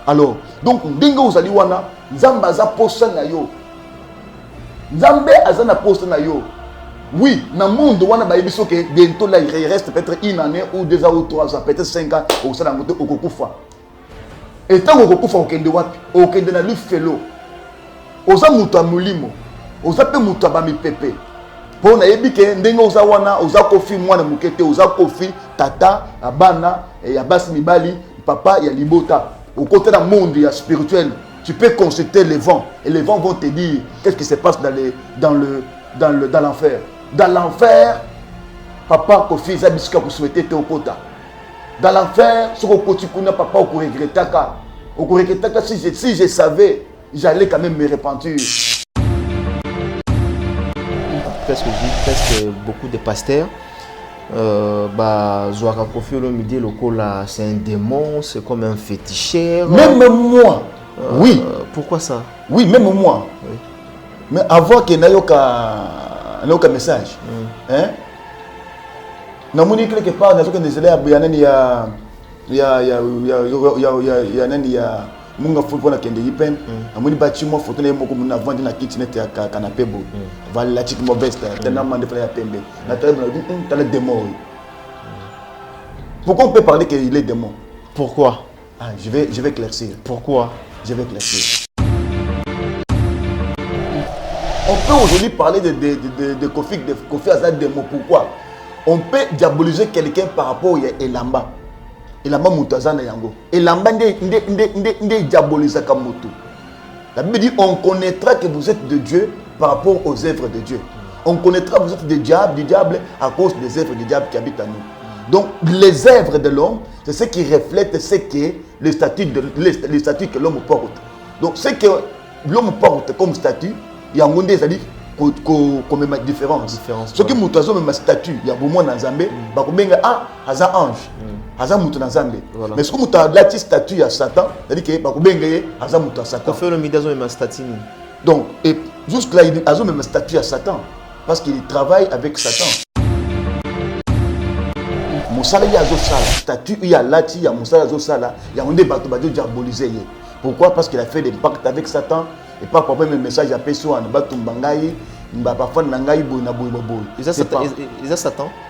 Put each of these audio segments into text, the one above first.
Alors, donc, ndenge ozali wana, Nzambe aza posa na yo. Nzambe aza na posa na yo. Oui, dans le monde, on a que bientôt là, il reste peut-être une année ou 2 ans ou 3 ans, peut-être 5 ans, au sein de Okokufa. Et tant que Okokufa, au Kende na lui felo. Oza muta mulimo, oza pe muta ba mi pepe. Pour na yebike ndenge oza wana, oza kofi mwana mukete, oza kofi tata, abana, et abasi mibali, papa ya libota. Au côté d'un monde spirituel, tu peux consulter les vents et les vents vont te dire qu'est-ce qui se passe dans l'enfer. Dans l'enfer, papa kofi zabiska ko souhaiter te okota. Dans l'enfer, ce que tu connais papa au regrettaka. Au regrettaka si je savais, j'allais quand même me repentir. Presque beaucoup de pasteurs Zoara Kofi Olomide Lokola, c'est un démon, c'est comme un féticheur. Même moi. Oui. Pourquoi ça? Oui, même moi. Oui. Mais avant qu'il n'y ait aucun message. Hein? Nous quelque part, nous avons il y a munga football na kende yipen amuni bâtiment photo na moko muna vendre na kitchenette ya canapé bo vala la chic modeste tellement mande faire ya pembe na table na démon. Pourquoi on peut parler qu'il est démon? Pourquoi? Je vais éclaircir. Pourquoi? Je vais éclaircir. On peut aujourd'hui parler de Kofi Azad démon. Pourquoi? On peut diaboliser quelqu'un par rapport à Elamba. Elamba mutazana yango. Elamba nde diabolisa kamutu. La Bible dit on connaîtra que vous êtes de Dieu par rapport aux œuvres de Dieu. On connaîtra que vous êtes du diable à cause des œuvres du diable qui habitent en nous. Donc les œuvres de l'homme, c'est ce qui reflète ce que le statut que l'homme porte. Donc ce que l'homme porte comme statut, il y a un monde c'est-à-dire comme une différence. Ce qui mutazo même statut, il y a beaucoup dans Zambé, bah comme haza ange. Haza mutu na Zambé. Mais ce que muta la statut à Satan, c'est-à-dire que bah comme haza mutu à Satan. Fait le midazo même statut. Donc et jusque là il a même statut à Satan parce qu'il travaille avec Satan. Moussala ya zo sala, statut il y a lati ya Moussala zo sala, il y a un débat to ba diaboliser. Pourquoi? Parce qu'il a fait des pactes avec Satan. Et pas pour même message à Pessoa, ne pas tombangaï, ne va pas faire nangaï bouna bouna bouna. Ils ont Satan. Ils ont satanique.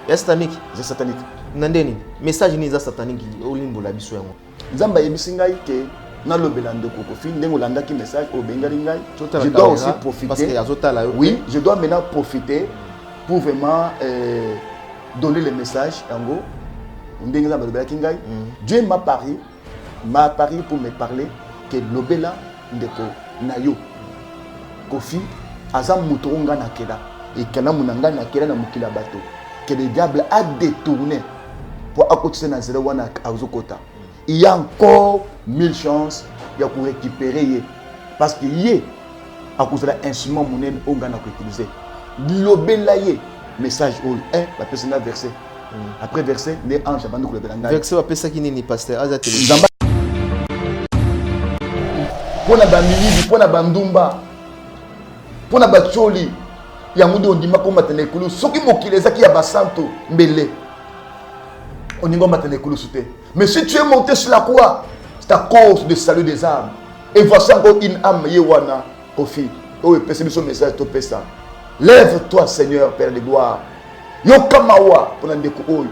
Ils satanique. Ils sont satanique. Nandeni message ni ils satanique au limbo la biso yango. Nzamba yebisingaï que na lo belando Kofi ndengo landa ki message au bengalingaï. Je dois aussi profiter. Parce qu'il y a Zotala. Oui, je dois maintenant profiter pour vraiment donner le message yango. Ndengo landa belangalingaï. Dieu m'a parié pour me parler que l'obéla ndeko nayo Kofi aza mutonga na kela et kana munanga na kela na mukila bato que le diable a détourné pour accoter na zéro wana azokota. Il y a encore 1000 chances de récupérer parce que yé à cause de l'instrument monnaie onga na ko utiliser l'obéla yé message au 1 la personne a versé après verset les anges abandon ko l'obéla verset va pesa kinini pasteur azate pona bamilili pona bandumba pona bacholi ya mundi ondima ko matene kulu soki mokile zaki ya basanto mbele oningo matene kulu souté. Mais si tu es monté sur la croix, c'est à cause du salut des âmes. Et voici encore une âme yewana Kofi. Oh, pèse son message to pesa. Lève-toi Seigneur Père de gloire. Yokamawa pona ndeko oyo.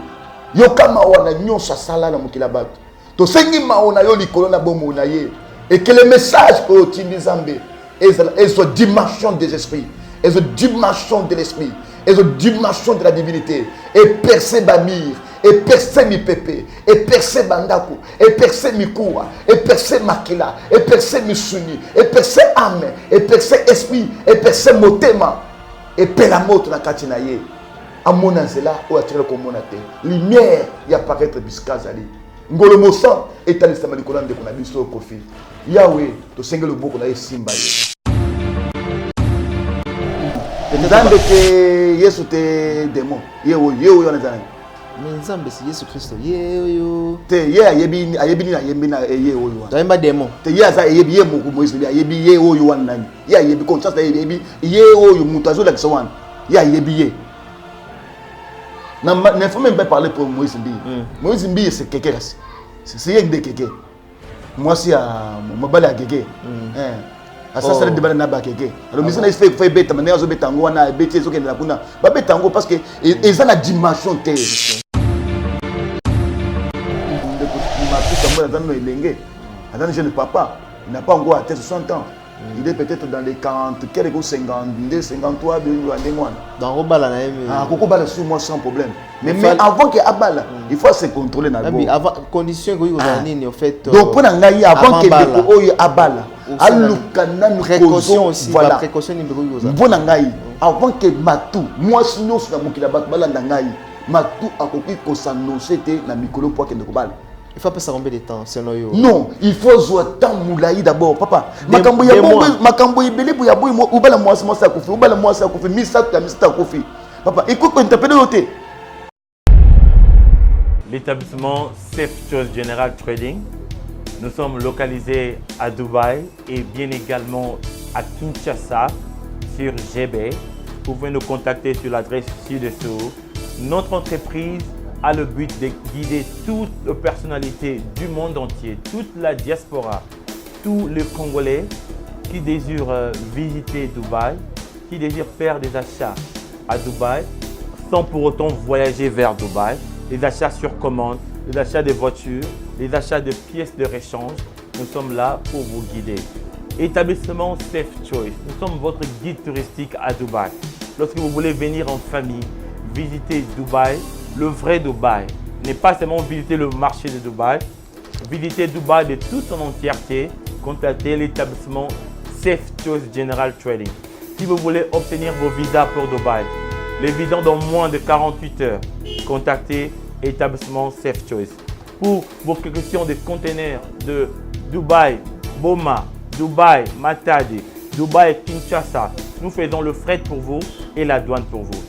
Yokamawa na nyonso sala na mokila bato. To sengi maona yo likolo na bomo na ye. Et que le message que tu Zambé est une dimension des esprits, est une dimension de l'esprit, est une dimension de la divinité. Et percer Bamir, et percer mi Pepe, et percer Bandako, et percer Mikura, et percer Makila, et percer Misuni, et percer âme, et percer esprit, et percer Motema, et Pelamoto na Katinaye. Amonazela ou attiré comme monate. Lumière y apparaître biskazali. Ngolo mosan etalisa likolo ndeko na biso Kofi. Yahweh to sengelo boko na simba ye. Nzambe te Yesu te démon. Yewo na zana. Mais Nzambe c'est Yesu Christo. Yeyo. Te ye ayebi na yembi na yewo yo. Taimba démon. Te ye aza yebi ye moko Moïse bi ayebi yewo yo wana nani. Ye ayebi conscience yebi yewo yo mutazo la kisawan. Ye ayebi ye. Il ne faut même pas parler pour Moïse Mbi. Moïse Mbi, c'est quelqu'un. C'est de quelqu'un. moi si à mobile à Gege ça c'est le débat na ba Gege alors mais ça il fait bête mais nazo betango na bête zo kende la kuna ba betango parce que ils ont la dimension terre Attends, jeune papa, il n'a pas encore atteint 60 ans. Il est peut-être dans les 40, quelques 52, 53, dans le bal, Coco Bala sur moi sans problème. Mais avant qu'il abala, il faut se contrôler dans le bon. Avant condition que vous avez en fait. Donc pour n'aller avant qu'il abala, alukana précaution aussi. Voilà. Précaution ni bruit. Bon n'aille avant que matou, moi sinon sur la mokila bala n'aille matou a copié qu'on s'annonçait na mikolo pour que ne bala. Il faut pas ça combien de temps, c'est non, il faut jouer tant moulaï d'abord, papa. Makambo ya ibele bu ya boy ou bala moi ça kofi, ou bala moi ça kofi, misa kofi. Papa, écoute quand t'appelles l'autre. L'établissement Safe Choice General Trading. Nous sommes localisés à Dubaï et bien également à Kinshasa sur GB. Vous pouvez nous contacter sur l'adresse ci-dessous. Notre entreprise a le but de guider toutes les personnalités du monde entier, toute la diaspora, tous les Congolais qui désirent visiter Dubaï, qui désirent faire des achats à Dubaï sans pour autant voyager vers Dubaï, les achats sur commande, les achats de voitures, les achats de pièces de rechange. Nous sommes là pour vous guider. Établissement Safe Choice, nous sommes votre guide touristique à Dubaï. Lorsque vous voulez venir en famille, visiter Dubaï, le vrai Dubaï n'est pas seulement visiter le marché de Dubaï, visiter Dubaï de toute son entièreté, contactez l'établissement Safe Choice General Trading. Si vous voulez obtenir vos visas pour Dubaï, les visas dans moins de 48 heures, contactez l'établissement Safe Choice. Pour vos questions de conteneurs de Dubaï, Boma, Dubaï, Matadi, Dubaï, Kinshasa, nous faisons le fret pour vous et la douane pour vous.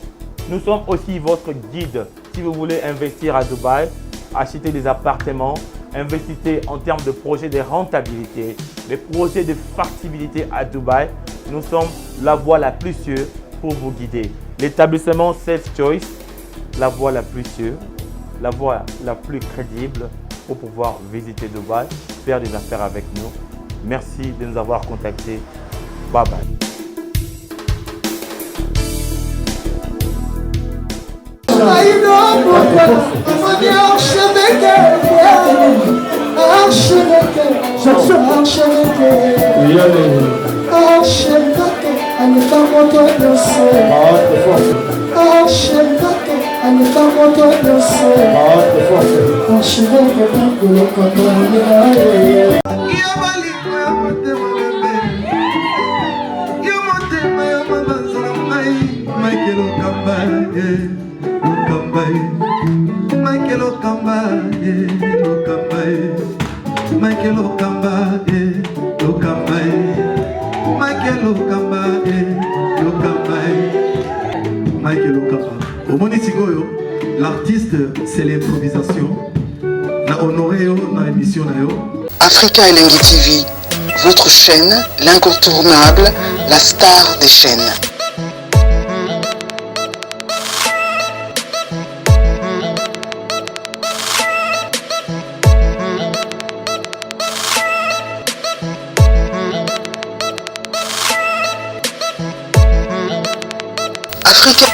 Nous sommes aussi votre guide si vous voulez investir à Dubaï, acheter des appartements, investissez en termes de projets de rentabilité, les projets de factibilité à Dubaï. Nous sommes la voie la plus sûre pour vous guider. L'établissement Safe Choice, la voie la plus sûre, la voie la plus crédible pour pouvoir visiter Dubaï, faire des affaires avec nous. Merci de nous avoir contactés. Bye bye. L'artiste, c'est l'improvisation. Na honoré na émission na yo. Africa Elengi TV, votre chaîne, l'incontournable, la star des chaînes.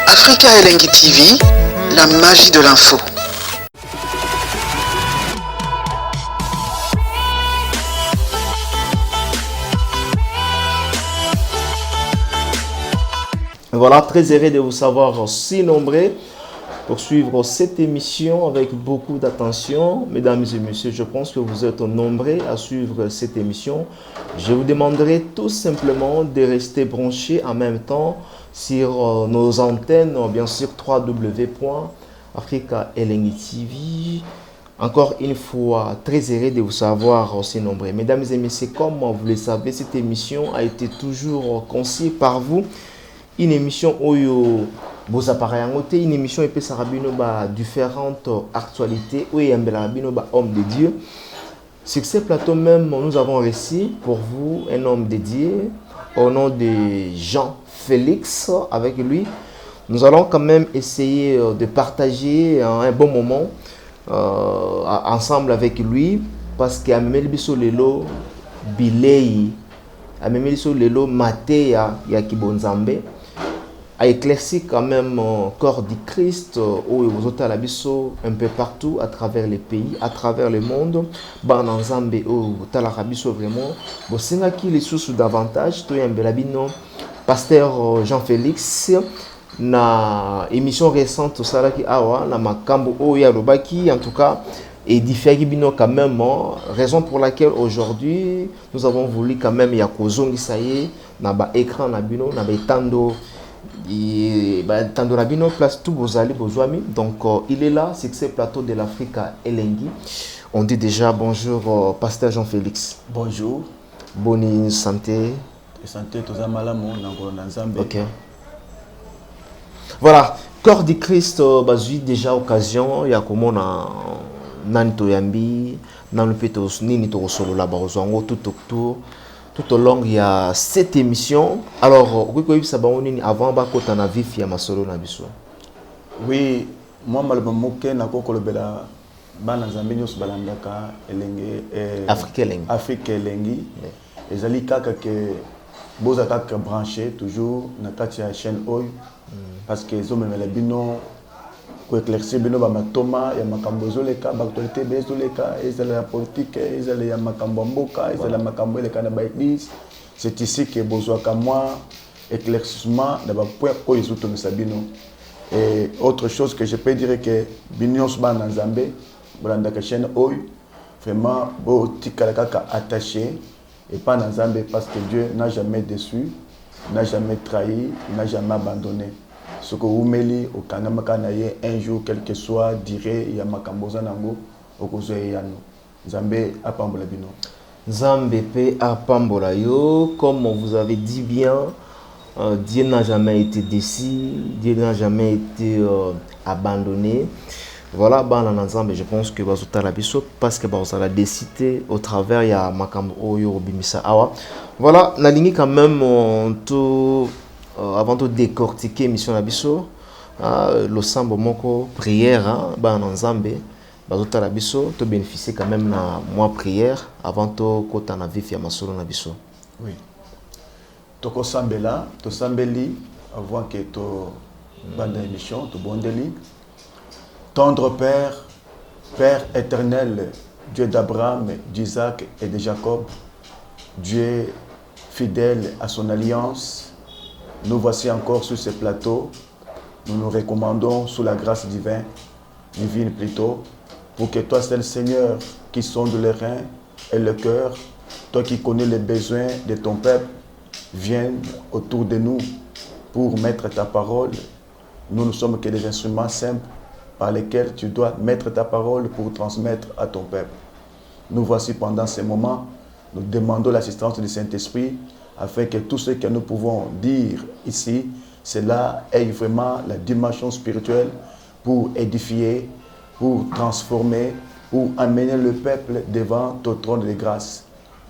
Africa Elengi TV, la magie de l'info. Voilà, très heureux de vous savoir si nombreux pour suivre cette émission avec beaucoup d'attention. Mesdames et messieurs, je pense que vous êtes nombreux à suivre cette émission. Je vous demanderai tout simplement de rester branchés en même temps sur nos antennes, bien sûr www.Africa Elengi TV. Encore une fois, très heureux de vous savoir aussi nombreux. Mesdames et messieurs, comme vous le savez, cette émission a été toujours conçue par vous. Une émission où vos appareils en côté, une émission qui a différentes actualités, où il y a un homme de Dieu. Sur ce plateau même, nous avons reçu pour vous un homme dédié au nom de Jean-Félix. Avec lui, nous allons quand même essayer de partager un bon moment ensemble avec lui. parce que amemeli biso lelo bilei amemeli biso lelo mateya ya kibonzambe a éclairci quand même corps du Christ où vous êtes à la biso un peu partout à travers les pays, à travers le monde. Bananzambe où vous êtes à la biso vraiment. Bon, c'est là qui les sous davantage. Toi, un belabino, pasteur Jean-Félix, na émission récente au Salaki Awa, na makambo Oya Lobaki, en tout cas, édifié Bino quand même. Raison pour laquelle aujourd'hui nous avons voulu quand même Yakozongi Saye, na ba écran na bino, na ba tando. Tandorabino place tout vos alliés, vos amis. Donc il est là, c'est que c'est plateau de l'Afrique à Elengi. On dit déjà bonjour pasteur Jean-Félix. Bonjour. Bonne santé. Santé tous ensemble. Ok. Voilà, corps du Christ bazui déjà occasion ya comment na nanto yambi na le petos nini to solo là bas tout autour. Tout au long, il y a cette émission. Alors, avant de na vif ya masolo na biso. Oui, moi malbamoke na ko kolobela bana zambe nyos balandaka elenge Afrique elengi. Ezali kaka ke boza kaka branché toujours na kati ya chaîne oil parce que zo memela bino ko éclaircir bino ba matoma ya makambo zoleka ba actualité bezoleka ezala ya politique ezala ya makambo mboka ezala makambo eleka na ba église. C'est ici que besoin ka moi éclaircissement na ba point ko izuto misabino. Et autre chose que je peux dire que binyos ba na Nzambe bolanda ka chaîne oil vraiment bo tikala kaka attaché et pas na Nzambe parce que Dieu n'a jamais déçu, n'a jamais trahi, n'a jamais abandonné. Ce que vous mettez au Kanamaka un jour, quel que soit, dirait, il y a Makamboza Nango, au Kozoe Yano. Zambé à Pambola Bino. Zambé à Pambola yo, comme vous avez dit bien, Dieu n'a jamais été déçu, Dieu n'a jamais été abandonné. Voilà, je pense que vous avez parce que vous avez décidé au travers de Makambo Oyo Bimisa Awa. Voilà, la ligne quand même tout. Avant de décortiquer mission Abisso, le sambo moko prière, Nzambe, bazota Abisso, tu bénéficier quand même na moi prière avant de kota na vif ya masolo na biso. Oui. Toko sambela, to sambeli avant que to bande émission, to bondeli. Tendre Père, Père éternel, Dieu d'Abraham, d'Isaac et de Jacob, Dieu fidèle à son alliance. Nous voici encore sur ce plateau. Nous nous recommandons sous la grâce divine plutôt, pour que toi, c'est le Seigneur qui sonde les reins et le cœur, toi qui connais les besoins de ton peuple, vienne autour de nous pour mettre ta parole. Nous ne sommes que des instruments simples par lesquels tu dois mettre ta parole pour transmettre à ton peuple. Nous voici pendant ces moments, nous demandons l'assistance du Saint-Esprit afin que tout ce que nous pouvons dire ici, cela ait vraiment la dimension spirituelle pour édifier, pour transformer, pour amener le peuple devant ton trône de grâce.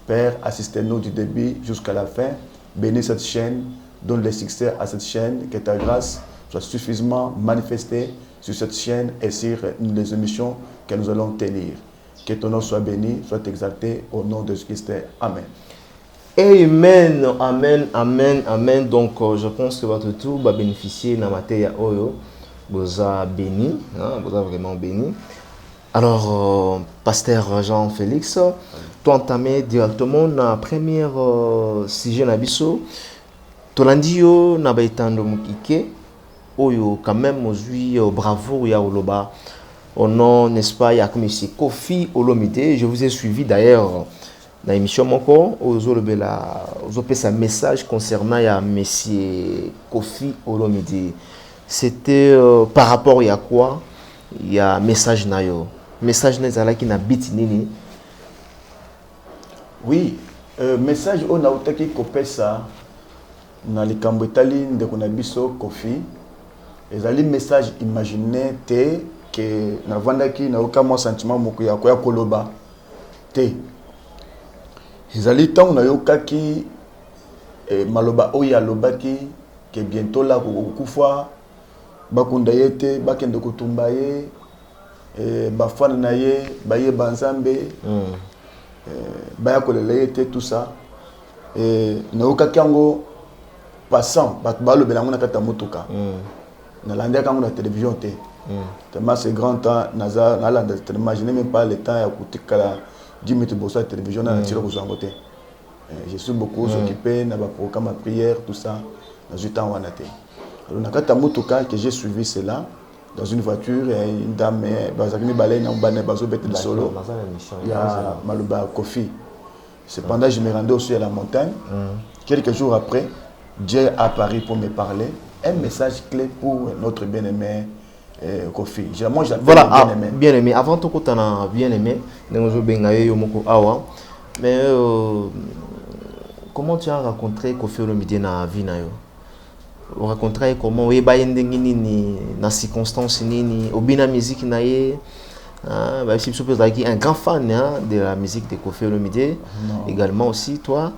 Père, assistez-nous du début jusqu'à la fin. Bénis cette chaîne, donne le succès à cette chaîne, que ta grâce soit suffisamment manifestée sur cette chaîne et sur les émissions que nous allons tenir. Que ton nom soit béni, soit exalté au nom de Jésus-Christ. Amen. Amen, amen, amen, amen. Donc, je pense que votre tour va bénéficier de la matière Oyo. Vous avez béni, vous avez vraiment béni. Alors, pasteur Jean-Félix, tu as entamé directement la première sujet Nabiso. Tu l'as dit, tu as été Oyo, quand même, aujourd'hui, bravo, ya Oloba. Au nom, n'est-ce pas, il y a comme ici Kofi Olomide. Je vous ai suivi d'ailleurs. Dans l'émission Moko, vous avez un message concernant monsieur Kofi Olomide. C'était par rapport à quoi? Il y a un message nayo. Message nayo qui n'a bit nini. Oui, message on a utaki kopé ça na likambo etali ndeko na biso Kofi. Ezali message imaginé te que na vandaki na aucun moi sentiment moko ya koya koloba te. Ezali tant na yokaki maloba oya lobaki que bientôt là kokufa bakunda yete bakende kutumba ye bafana na ye baye banzambe baya kolele était tout ça et naoka kango passant balo belango na kata motoka na landia kango na télévision té tellement c'est grand temps naza na landa t'imaginer même pas le temps ya kutikala 10 minutes pour la télévision na tire ko zangote je suis beaucoup occupé na ba programme à prière tout ça dans du temps wana té alors na kata motoka que j'ai suivi cela dans une voiture et une dame bazakini balay na mbane bazo bête de solo il y a Maluba Kofi. Cependant je me rendais aussi à la montagne. Quelques jours après Dieu a apparu pour me parler un message clé pour notre bien-aimé Kofi. Moi j'appelle voilà, bien-aimé. Bien-aimé avant tout kotana bien-aimé nous bengaye yomoko awa mais comment tu as rencontré Kofi Olomide na vie na yo? On rencontrait comment oui ba ndengi nini na circonstance nini obina musique na ye bah si tu peux dire un grand fan hein, de la musique de Kofi Olomide également aussi toi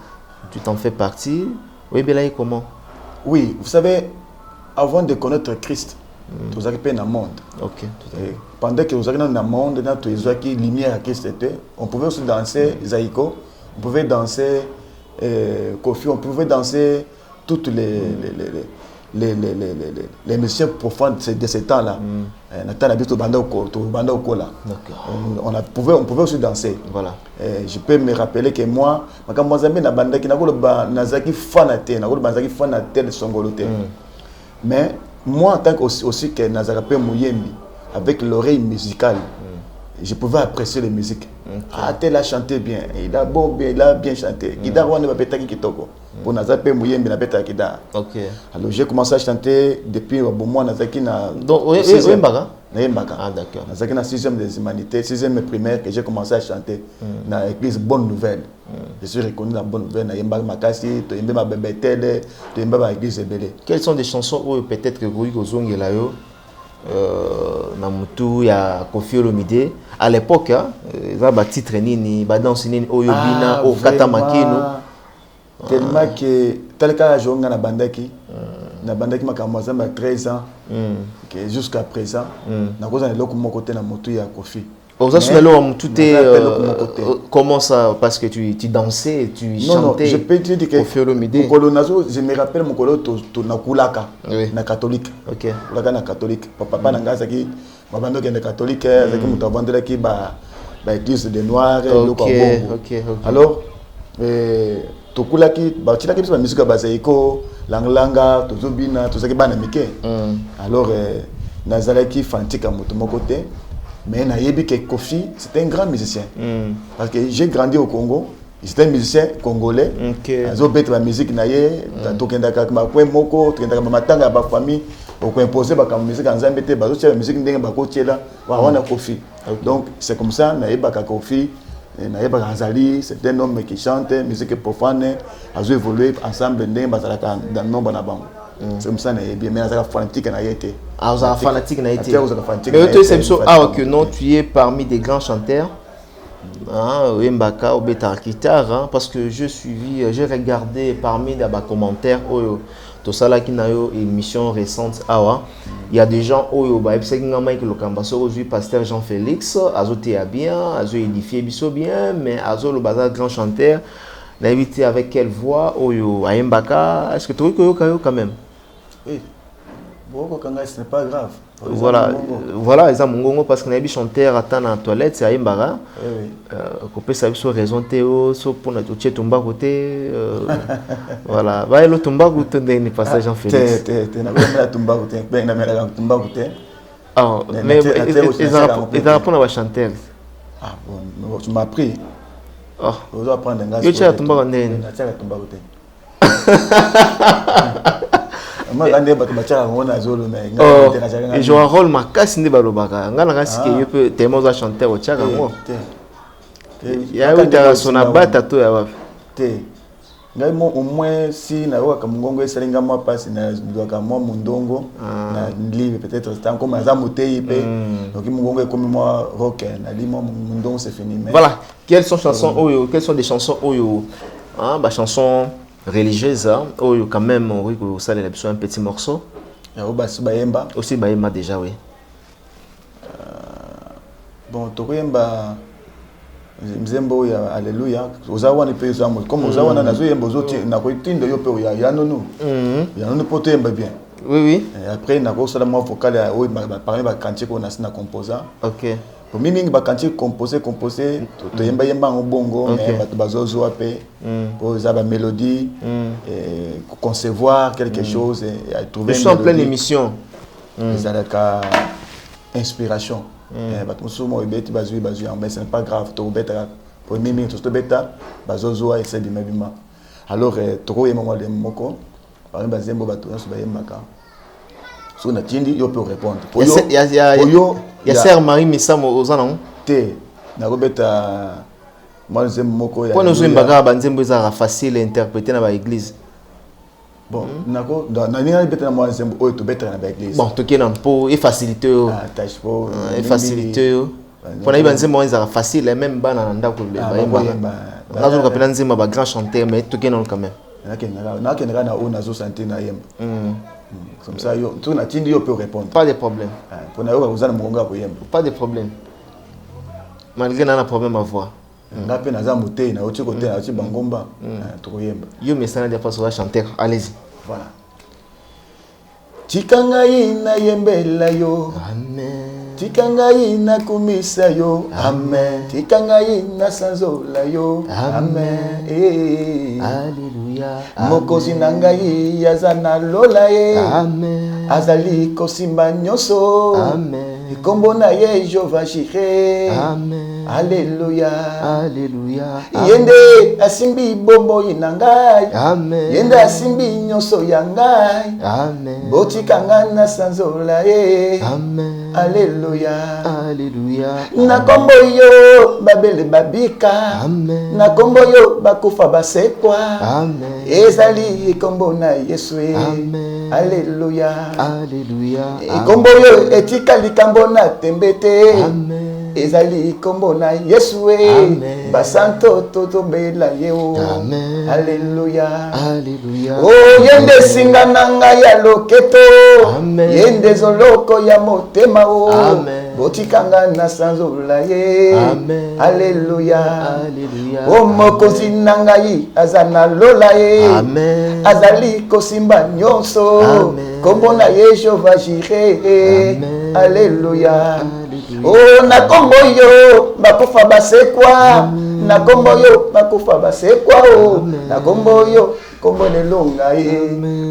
tu t'en fais partie oui belaye comment oui vous savez avant de connaître Christ nous avons dans le monde OK pendant que nous avons dans le monde dans tous les qui lumière à Christ était on pouvait aussi danser Zaïko on pouvait danser Kofi on pouvait danser toutes les musiciens profanes de ce temps-là. On pouvait aussi danser. Voilà. Je peux me rappeler que moi, mais moi, en tant que aussi que Nazarapé Mouyembi, avec l'oreille musicale, je pouvais apprécier les musiques. Ah, tel a chanté bien, il a bien chanté. Guida Rwanda va péter kitoko. Pour Nazarapé Mouyembi na péter Guida. OK. Alors j'ai commencé à chanter depuis bon mois Nazaki na. Donc oui Mbaka. Ah d'accord. Nazaki na 6e des humanités, 6e primaire que j'ai commencé à chanter dans l'église Bonne Nouvelle. Je suis reconnu dans Bonne Nouvelle na Yembaka Makasi, to Yemba Bebetele, to Yemba église Ebele. Quelles sont des chansons où peut-être que vous kozongela yo Namutu ya Kofi Olomide à l'époque ça ba titre nini ba danse nini oyobina o kata makino tellement que tel cas jonga na bandaki makamwaza ba 13 ans que jusqu'à présent na koza na loko moko te na motu ya Kofi comment ça parce que tu dansais tu chantais non je peux te dire que Kofi Olomide je me rappelle mon kolo to na kulaka na catholique OK kulaka na catholique papa na ngasa ki mabando ke na catholique zaki mutu avandela ki ba église de noir loko bongo alors tokulaki ba tilaki biso musique ba zaiko langlanga tozobina tozaki bana mike alors nazalaki fantika mutu moko te. Mais Nayebi que Kofi, c'était un grand musicien. Parce que j'ai grandi au Congo, j'étais un musicien congolais. J'ai fait la musique naye, tokendaka makwe moko, tokendaka matanga ba famille, pour imposer ba musique en Zambie, ba la musique ndenge ba kotiela, wa wana Kofi. Donc c'est comme ça Nayeba ka Kofi, Nayeba Azali, c'est un homme qui chante musique profane, a évolué ensemble ndenge ba dans nombre na bango. C'est comme ça Nayebi, mais ça fanatique na été. Ah, vous êtes fanatique n'a été. Mais tu sais que non, tu es parmi des grands chanteurs. Mbaka, Obeta guitare, parce que j'ai regardé parmi les commentaires tout ça là qui n'a eu une émission récente. Il y a des gens qui pasteur Jean-Félix, azoté bien, azo édifié biso bien, mais azo le bazar grand chanteur. N'a invité avec quelle voix à Mbaka. Est-ce que tu as quand même? Oui. Ce n'est pas grave. Voilà, ils ont parce qu'on a chanteur à la toilette, c'est à Imbara. Coupé ça sur raison Théo, sur pour notre tomba côté. Voilà, va le tomba côté des passages en fait. Ah, mais ils apprennent à chanter. Ah bon, tu m'as appris. Ah, vous apprendre un gars. Tu as tomba côté. Et je un rôle ma casse ni balobaka ngana kasi ke yope temo za chanter au tchaka mo ya uta sona bata to ya wapi te ngai mo au moins si na wa kamungongo esalinga mo passe na doka mo mundongo na live peut-être c'est encore maza motei pe donc mungongo est comme moi rock na limo mundongo c'est fini mais voilà quelles sont des chansons oyo bah chansons religieuse ou quand même oui que ça les un petit morceau aussi Bayemba déjà oui bon Tokoyemba Mzembo ya alléluia ozawa ni pe zamo comme ozawa na nazo yembo zoti na ko tindo yo pe ya nonu ya nonu poto yemba bien oui et après na ko sala mo vocal ya o parmi ba cantique on a na composant ok pour mimi ba cantique composé to yemba bongo mais ba bazozo ape pour za ba mélodie et concevoir quelque chose et trouver une en pleine émission ça la inspiration bato mosusu ebeti bazwi mais ce n'est pas grave tokobeta pour mimi to beta bazozoa ese bimabima alors tokoyema mwa de moko par exemple bazembo bato nyonso bayembaka so na tindi yo peut répondre pour yo ya sœur Marie Misamo ozana te nakobeta mwa zembo moko ya pour nous mbaka banzembo ezaka facile à interpréter na ba église. Bon, nako na ninga beta na mwa zembo oyo to beta na ba église. Bon, to kena pour et faciliter tâche pour et faciliter pour na banzembo ezaka facile même bana ndako le ba na zo kapela nzemba ba grand chanteur mais to kena quand même. Nakena na o nazo santé na yemba. Comme ça yo tout na tindi yo peut répondre. Pas de problème. Pour na yo ka uzana monga ko yemba. Pas de problème. Malgré na problème à voir. Ngape na za moté na oti côté na oti bangomba to yemba. Yo mesana dia pas sur chanteur. Allez-y. Voilà. Tikangai na yembela yo. Amen. Tikangai na kumisa yo. Amen. Tikangai na sanzola yo. Amen. Alléluia. Mokozi na ngai yazana lola ye. Amen. Azali kosimba nyoso. Amen. Kombo na ye Jehova Jireh. Amen. Alléluia. Alléluia. Yende asimbi bombo inangai. Amen. Yende asimbi nyoso yangai. Amen. Botikanga na sanzola ye. Amen. Alléluia. Alléluia. Na kombo yo babele babika. Amen. Na kombo yo bakufa basekwa. Amen. Ezali kombo na Yesu. Amen. Alléluia. Alléluia. Kombo yo etikali kambo na tembete. Amen. Ezali kombo na Yesu. Amen. Basanto totombela yeo. Amen. Alléluia. Alléluia. Oh yende singa nanga ya loketo. Amen. Yende zoloko ya motema o. Amen. Botikanga na sanzola ye. Amen. Alléluia. Alléluia. O mokozi nangai azana lola ye. Amen. Azali kosimba nyonso. Amen. Kombo na ye Jehova Jireh. Amen. Alléluia. Alléluia. Oh na kombo yo bakufa basekwa. Na kombo yo bakufa basekwa o. Na kombo yo kombo nelonga ye.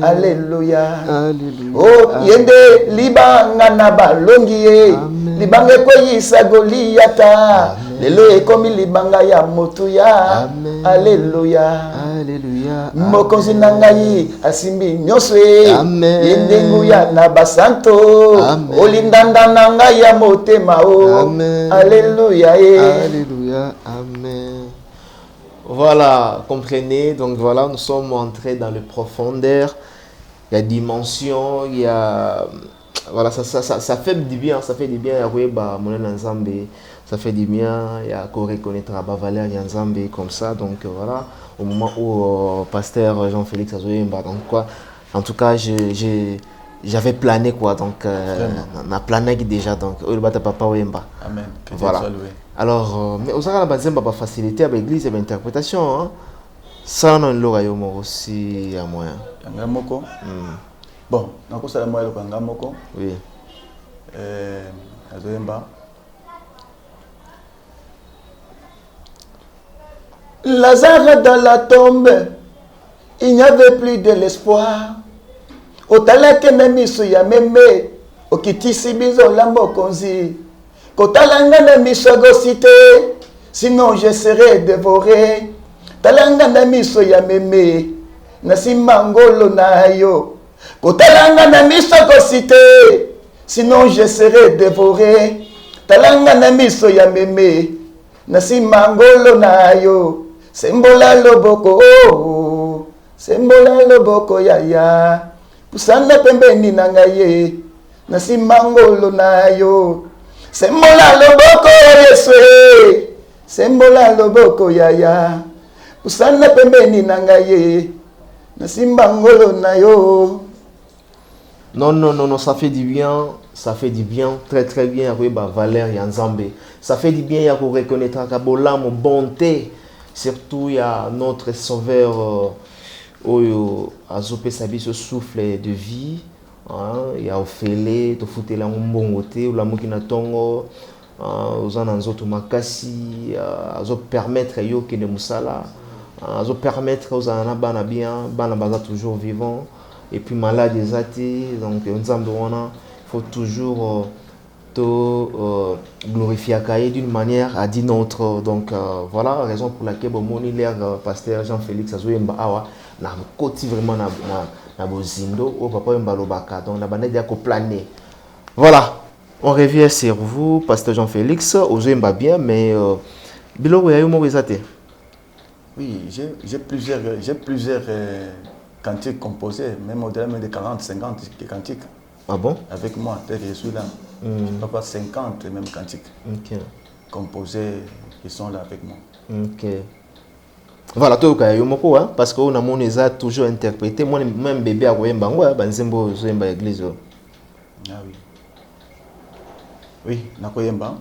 Alléluia. Alléluia. Oh yende libanga na balongi ye. Libanga koyisa Goliata. Lelo ekomi libanga ya motuya. Alléluia. Alléluia. Mokonzi na ngai asimbi nyonso ye. Amen. Yende nguya na basanto. Amen. Olindanda na ngai ya motema o. Amen. Alléluia. Alléluia. Amen. Voilà, comprenez. Donc voilà, nous sommes entrés dans les profondeurs. Il y a dimension, il y a... Voilà, ça fait du bien, ça fait du bien. Ça fait du bien, il y a qu'on reconnaître à Bavalère, il y a Nzambé comme ça. Donc voilà, au moment où pasteur Jean-Félix Azoyemba, donc quoi, en tout cas, j'avais plané quoi, donc on a plané déjà, donc le bata papa Wemba. Amen. Voilà. Alors, mais aux arabes, Nzamba va faciliter avec l'église et l'interprétation. Hein. Ça, on l'aura aussi à moyen. Ngamoko. Bon, nako sala moyen le ngamoko. Oui. Azoyemba. Lazare dans la tombe, il n'y avait plus de l'espoir. Otalake nemiso ya meme, okitisi bizo lambo konzi. Kotalanga nemiso gosite, sinon je serai dévoré. Talanga nemiso ya meme, nasimangolo na yo. Kotalanga nemiso gosite, sinon je serai dévoré. Talanga nemiso ya meme, nasimangolo na yo. Sembola loboko oh, sembola loboko yaya. Pusana pembeni nangaye, nasimangolo na yo. Sembola loboko Yesu, sembola loboko yaya. Pusana pembeni nangaye, nasimangolo na yo. Non, ça fait du bien. ça fait du bien, très très bien, valeur et Nzambe. Ça fait du bien, il y a reconnaître Kabola, mon bonté. Surtout, il y a notre sauveur, Azopé Sabi, ce souffle de vie. Il y a Ophélie, tu foutais la mbongoté, ou la mokina tongo, aux ananzoto makasi, azo permettre yo que ne musala, azo permettre aux anabana bien, bana toujours vivant, et puis malade des athées, donc Nzambe wana, il faut toujours glorifier Akaye d'une manière à d'une autre. Donc voilà la raison pour laquelle bon l'air pasteur Jean-Félix Azoyemba awa na côté vraiment na bozindo au papa Mbalobaka donc na banade ya ko planer. Voilà, on revient sur vous pasteur Jean-Félix Azoyemba bien mais biloko ya yo mo ezate. Oui, j'ai plusieurs cantiques composés, même au-delà de 40, 50 cantiques. Ah bon? Avec moi, tel que je suis là. Je peux pas 50 même cantiques composés qui sont là avec moi. Ok. Voilà, tout cas, yomoko, hein, parce qu'on a mon toujours interprété. Moi, même bébé à Koyemba, Banzembo, Zoyemba église. Ah oui. Oui, na Koyemba.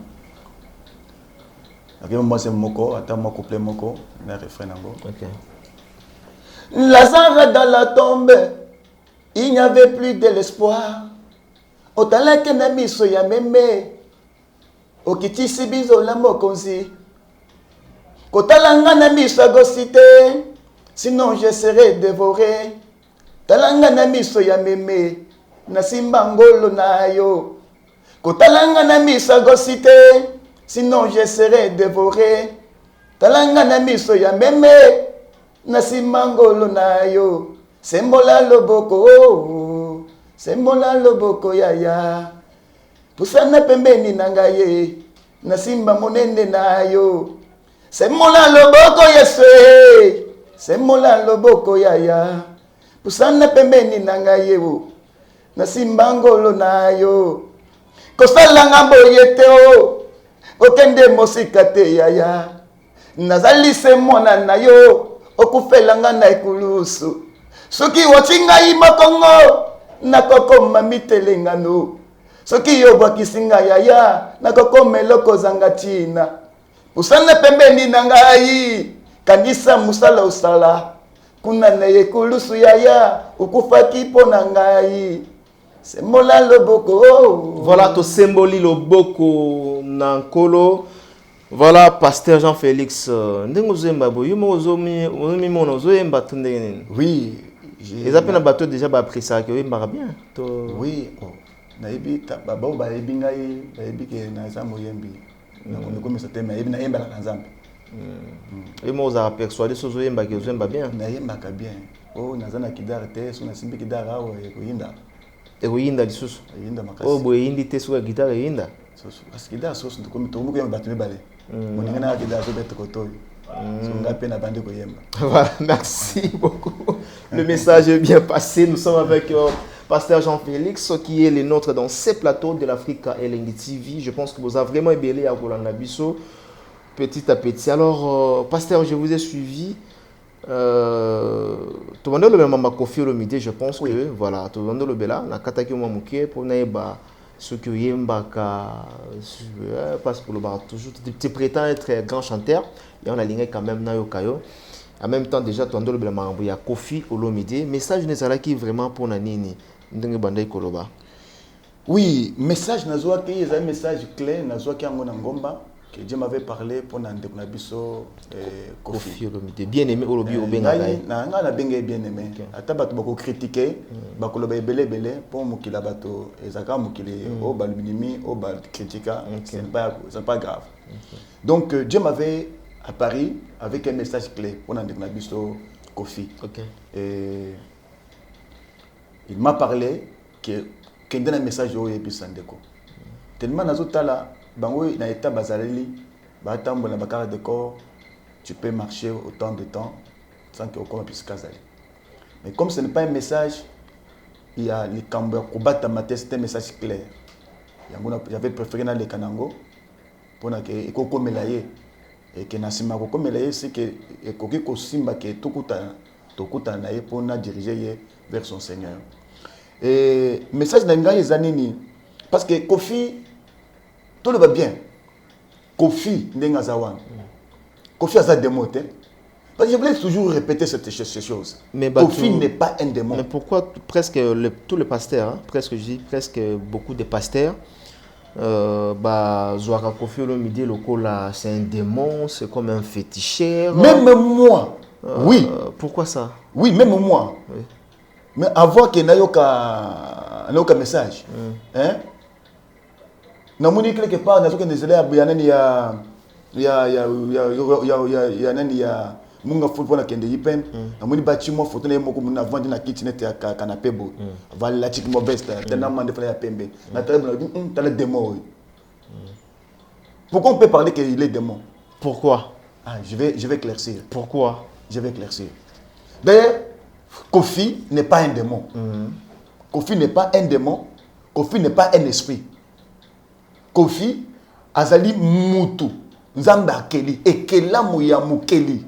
Moi, c'est Moko, attends, moi, couplet Moko, le refrain nango. Ok. Lazare dans la tombe, il n'y avait plus de l'espoir. Otalake na miso ya meme, okitisi bizo la mokonzi. Kotalanga na miso agosite, sinon je serai dévoré. Talanga na miso ya meme, na simba ngolo na yo. Kotalanga na miso agosite, sinon je serai dévoré. Talanga na miso ya meme, na simba ngolo na yo. Sembola loboko, sembola loboko yaya. Pusana pembeni nangaye, na simba monene na yo. Sembola loboko yeswe, sembola loboko yaya. Pusana pembeni nangaye, na simba ngolo na yo. Kosala ngambo yete o, okende mosika te yaya. Nazali se mona na yo, okufela nga na ekulusu. Soki wachinga imakongo, nakokoma mitelengano. Soki yobwakisi nga yaya, nakokoma eloko zanga china. Pusana pembeni na ngai, kanisa musala usala. Kuna na ekulusu yaya, ukufaki po na ngai. Sembola loboko. Voilà, to symboli loboko nankolo. Voilà, pasteur Jean-Félix. Ndengo Zoyemba bo, yumo zomi Zoyemba tunde. Oui. Les appels à bateau déjà appris ça que oui bien. Oui, naïbi babo baïbi ngai baïbi que na zambo yembi. Na comme ça te naïbi na yemba la nzambe. Et moi on a persuadé ce Zoyemba que Zoyemba bien. Na yemba ka bien. Oh nazana kidara te so na simbi kidara awo ekoyinda. Ekoyinda lisusu. Yinda makasi. Oh boye yindi te so guitare yinda. So parce que kidara so comme to mu ko yemba bato balé. Moninga na kidara so beto kotoyo. Voilà, merci beaucoup. Le message est bien passé. Nous sommes avec Pasteur Jean-Félix, qui est le nôtre dans ces plateaux de l'Afrique LNG TV. Je pense que vous avez vraiment ébélé à Kolanda Bisso, petit à petit. Alors, Pasteur, je vous ai suivi. Tout le monde le même Kofi Olomide, je pense que voilà, tout le monde le bela, na kataki mamuke pour naïba. Ce que Yembaka, parce que le bar toujours, tu prétends être grand chanteur, et on a ligné quand même na yokayo. En même temps, déjà, tu as le blanc, il y a Kofi Olomide. Message n'est qui vraiment pour Nanini, ndenge bandai koloba. Oui, message nazoa qui est un message clé, nazoa qui a mon ngomba que Dieu m'avait parlé pour n'andekuna biso Kofi Olomide. Bien aimé Olobi Obenga. Na benga bien aimé. Ata bato bako critiquer, bako loba belé pour mukila bato ezaka mukile o balminimi o bal critica, c'est pas grave. Donc Dieu m'avait apparu avec un message clé pour n'andekuna biso Kofi. Et il m'a parlé que donne un message au Ebisandeko. Tellement nazotala bango na état bazaleli ba tambola ba carte de corps, tu peux marcher autant de temps sans que aucun puisse caser. Mais comme ce n'est pas un message, il y a les cambers kubata maté, c'est un message clair. J'avais préféré dans les kanango pour que ekoko melaye et que nasima koko melaye c'est que ekoki ko simba que tokuta na ye pour na diriger vers son Seigneur. Et message na ngai ezanini Parce que Kofi, tout le va bien. Kofi, Ndengazawan. Kofi a sa démonté. Parce que je voulais toujours répéter ces choses. Mais Kofi n'est pas un démon. Mais pourquoi presque tous les pasteurs, hein, presque je dis presque beaucoup de pasteurs, Zouara Kofi Olomide Lokola, c'est un démon, c'est comme un féticheur. Même moi, oui. Pourquoi ça? Oui, même moi. Oui. Mais avant qu'il n'y ait aucun message, hein? Quelque part, il y a munga football na kende yipen amuni bâtiment photo na moko muna vandi na kitchenette ya canapé bo vala la chic modeste tena mande fala ya pembe na tele na démon. Pourquoi on peut parler qu'il est démon? Pourquoi? Je vais éclaircir. Pourquoi? Je vais éclaircir. D'ailleurs, Kofi n'est pas un démon. Kofi n'est pas un démon. Kofi n'est pas un esprit. Kofi azali mutu nzambe akeli ekela muya mukeli.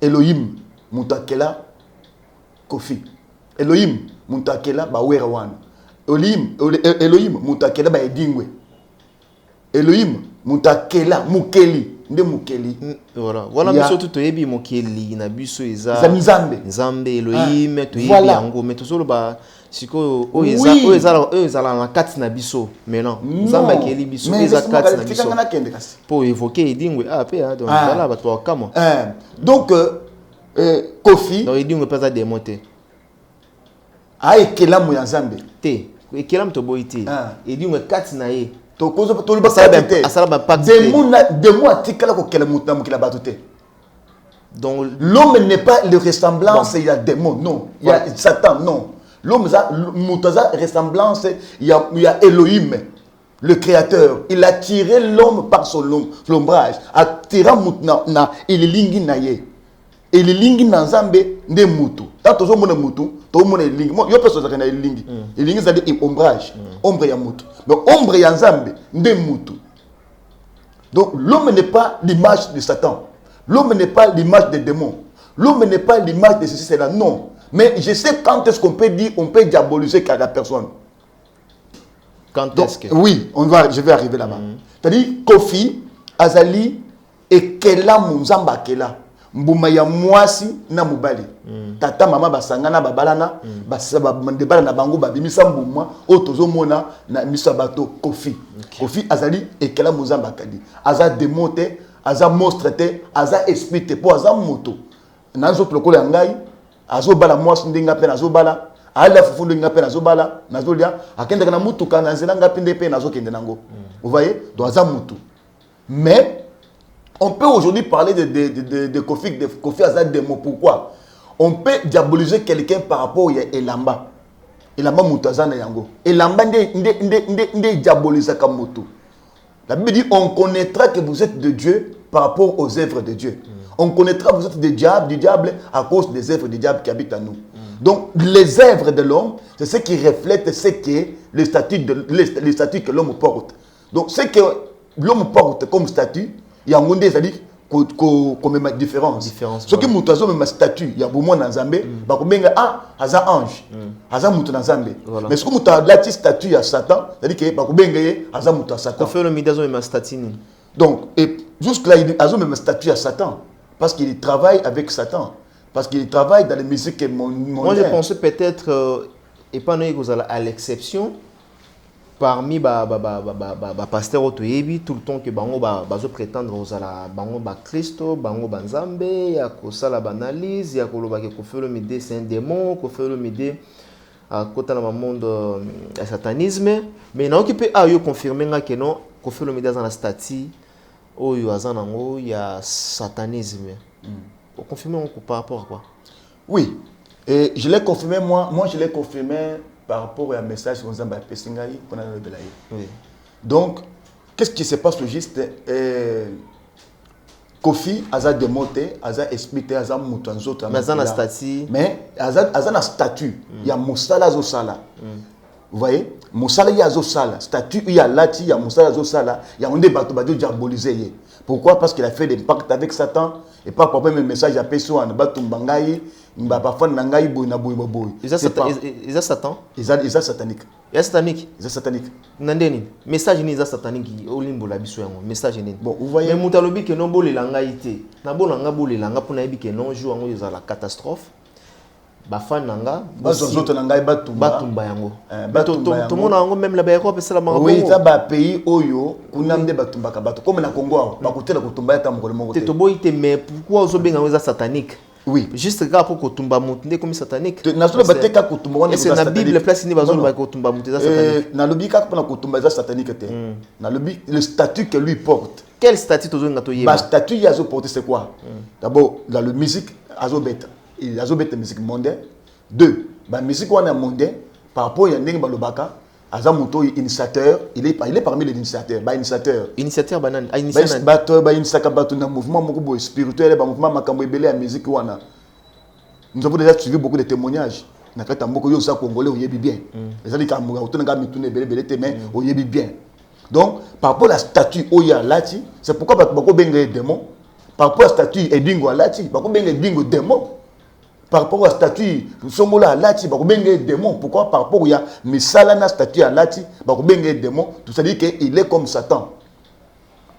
Elohim mutakela Kofi. Elohim mutakela ba werawan. Elohim mutakela ba edingwe. Elohim mutakela mukeli nde mukeli. Voilà biso tout toyebi mukeli na biso eza nzambe Elohim toyebi yango mais tozolo ba siko oyezala na kati na biso mais non nzambe akeli biso eza kati na biso pour évoquer edingwe pe donc voilà bato wakamo donc Kofi donc edingwe pas démonter ekela mu ya nzambe te ekela mto boiti edingwe kati na ye to kozo to liba asala ba démon atikala ko kela mutu na mukila batute. Donc l'homme n'est pas le ressemblance il y a démon non il y a Satan non. L'homme a mutaza ressemblance, il y a Elohim, le créateur. Il a tiré l'homme par son ombrage. Attirant mutna il lingi naye. Il lingi na nzambe nde mutu. Tant tozo mona mutu, to mona lingi. Yo personne na lingi. Il lingi ça dit ombrage, ombre ya mutu. Donc ombre ya nzambe nde mutu. Donc l'homme n'est pas l'image de Satan. L'homme n'est pas l'image des démons. L'homme n'est pas l'image de ceci c'est là non. Mais je sais quand est-ce qu'on peut dire, on peut diaboliser la personne. Quand est-ce que? Oui, je vais arriver là-bas. C'est-à-dire, Kofi, Azali, et Kela Munzamba Kela. Mbuma ya mwasi na mubali. Tata mama basangana babalana, basabandebala na bango babimisa mbuma, otozo mona na misabato Kofi. Kofi Azali, et Kela Munzamba Kali. Aza démonté, aza monstre te, aza esprit te, po aza moto. Nazo ploko ya ngai. Azobala mwasi ndinga pe nazobala ala fufu ndinga pe nazobala nazolia akenda kana mutuka na nzela ngapi ndepe nazokende nango. Vous voyez donc aza mutu. Mais on peut aujourd'hui parler de Kofi aza démon. Pourquoi? On peut diaboliser quelqu'un par rapport à Elamba. Elamba mutu aza na yango. Elamba nde diaboliser comme mutu. La Bible dit on connaîtra que vous êtes de Dieu par rapport aux œuvres de Dieu. On connaîtra que vous êtes du diable à cause des œuvres du diable qui habitent en nous. Donc, les œuvres de l'homme, c'est ce qui reflète ce qu'est le statut que l'homme porte. Donc, ce que l'homme porte comme statut, il y a un monde, c'est-à-dire qu'on met ma différence. Ce qui m'a dit, ma statut, il y a beaucoup de Nzambe, aza ange, aza mutu Nzambe. Mais ce que m'a dit, statut à Satan, c'est-à-dire que aza mutu à Satan. Donc, et jusque-là, il a même statut à Satan. Parce qu'il travaille avec Satan. Parce qu'il travaille dans les musiques mondaines. Moi, je pensais peut-être, et pas à l'exception, parmi les pasteurs autoyebi, tout le temps que bango bazo prétendre aux ala bango ba Christo, bango banzambe, ya ko sala banalise, ya ko loba ke ko faire le midi c'est un démon, ko faire le midi à côté dans le monde satanisme, mais non qui peut ayo confirmer que non, ko faire le midi dans la statue. Oh, il y a satanisme. Vous confirmez par rapport à quoi? Oui, et je l'ai confirmé, moi je l'ai confirmé par rapport à un message que nous avons fait. Donc, qu'est-ce qui se passe au juste? Kofi, Aza démonté, Aza expliqué, Aza moutanzo. Mais Aza statut. Mais Aza na statut. Il y a Moussala Zosala. Vous voyez? Moussala y a Zosala. Statut il y a Lati, il y a Moussala Zosala. Il y a un débat qui diaboliser. Pourquoi? Parce qu'il a fait des pactes avec Satan. et pas papa même message à peso en batumba ngai mba parfois na ngai boy na boy boy Ils ont Satan. ils sont satanique. Il y a satanique. Ils sont satanique. Nandeni message ni za satanique olimbo la biso yango message ni. Bon, vous voyez. Mais mutalobi que non bolé langa ité. Na bolanga bolé langa pour na yebi que non jour yango za la catastrophe. Ba fan nanga bazozoto na ngai batumba yango. Batumba yango. Tout monde yango même la ba Europe c'est la Maroc. Oui, ça ba pays oyo kuna mde batumba ka bato comme na Congo ba kotela kotumba ya tambo moko. Te toboyi te mais pourquoi ozobenga ngo za satanique? Oui. Juste gars pour kotumba mutu comme satanique. Na solo bateka kotumba wana c'est la Bible place ni bazo ba kotumba mutu za satanique. Na lobi ka pour kotumba za satanique te. Na lobi le statut que lui porte. Quel statut tozo ngato yeba? Ba statut ya zo porter c'est quoi? D'abord dans la musique azo beta. Il azo beta musique mondaine. Deux, ba musique wana mondaine par rapport ya ndenge balobaka aza moto initiateur, il est parmi les initiateurs, ba initiateur. Initiateur banane, initiateur ba initiateur ba na mouvement moko spirituel ba mouvement makambo ebele ya musique wana. Nous avons déjà suivi beaucoup de témoignages. Na kata mboko yo sa congolais oyebi bien. Les ali ka muga otuna ga mitune ebele te mais oyebi bien. Donc par rapport à la statue oya lati, c'est pourquoi bako benga démon. Par rapport à la statue edingo lati, bako benga edingo démon. Par rapport à la statue, Somola Lati, Bakobenge démon. Pourquoi? Par rapport à Misala na statue à Lati, Bakobenge démon. Tout ça dit qu'il est comme Satan.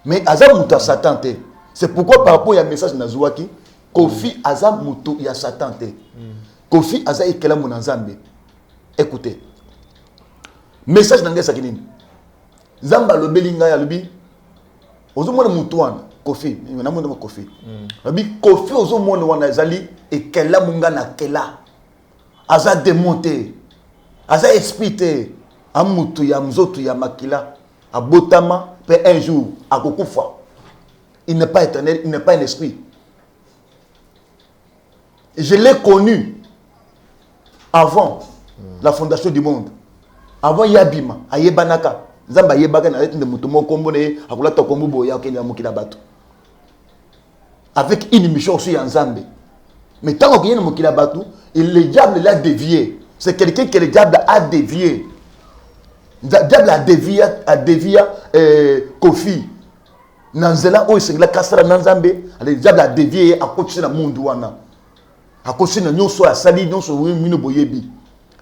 Mais Azam Mouta Satan te. C'est pourquoi par rapport à message Nazouaki, Kofi Azam Mouto ya Satan te. Kofi Azam Ekela Mounanzambe. Écoutez. Message Nangé Sakinin. Zamba Lobelinga ya Lobi. Ozomona Moutouane. Kofi, il y a un Kofi. Kofi, aux hommes, on a zali et qu'elle a munga na kela. Aza démonté, aza expliqué. Amutu ya mzotu ya makila. A botama, peut un jour, à Kokufa. Il n'est pas éternel, il n'est pas un esprit. Je l'ai connu avant la fondation du monde. Avant Yabima, à Yebanaka. Zamba Yebaka na de mutumo kombone, akula to kombo ya okenya mukila bato. Avec une mission aussi en Zambie. Mais tant qu'il y a un mokila batou, le diable l'a dévié. C'est quelqu'un que le diable a dévié. Le diable a dévié Kofi. Nanzela o c'est la kasara nanzambe, le diable a dévié à côté de monde wana. À côté de nyoso a sali nyoso mino boyebi.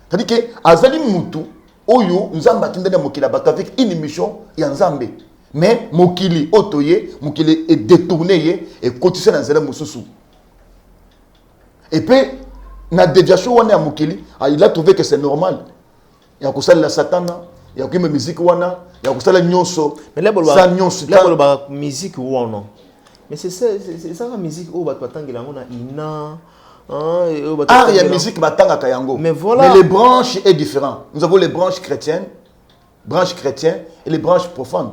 C'est-à-dire que azali mutu oyo nzamba tindene mokila batou avec une mission en Zambie. Mais mokili otoye, mokili est détourné et continue dans zela mususu. Et puis na déviation wana ya mokili, il a trouvé que c'est normal. Il y a kusala la satana, il y a kuma musique wana, il y a kusala nyonso. Mais là nyonso la musique wana. Mais c'est ça la musique au batangela ngona ina. Il y a musique batanga kayango. Mais voilà. Mais les branches est différent. Nous avons les branches chrétiennes et les branches profanes.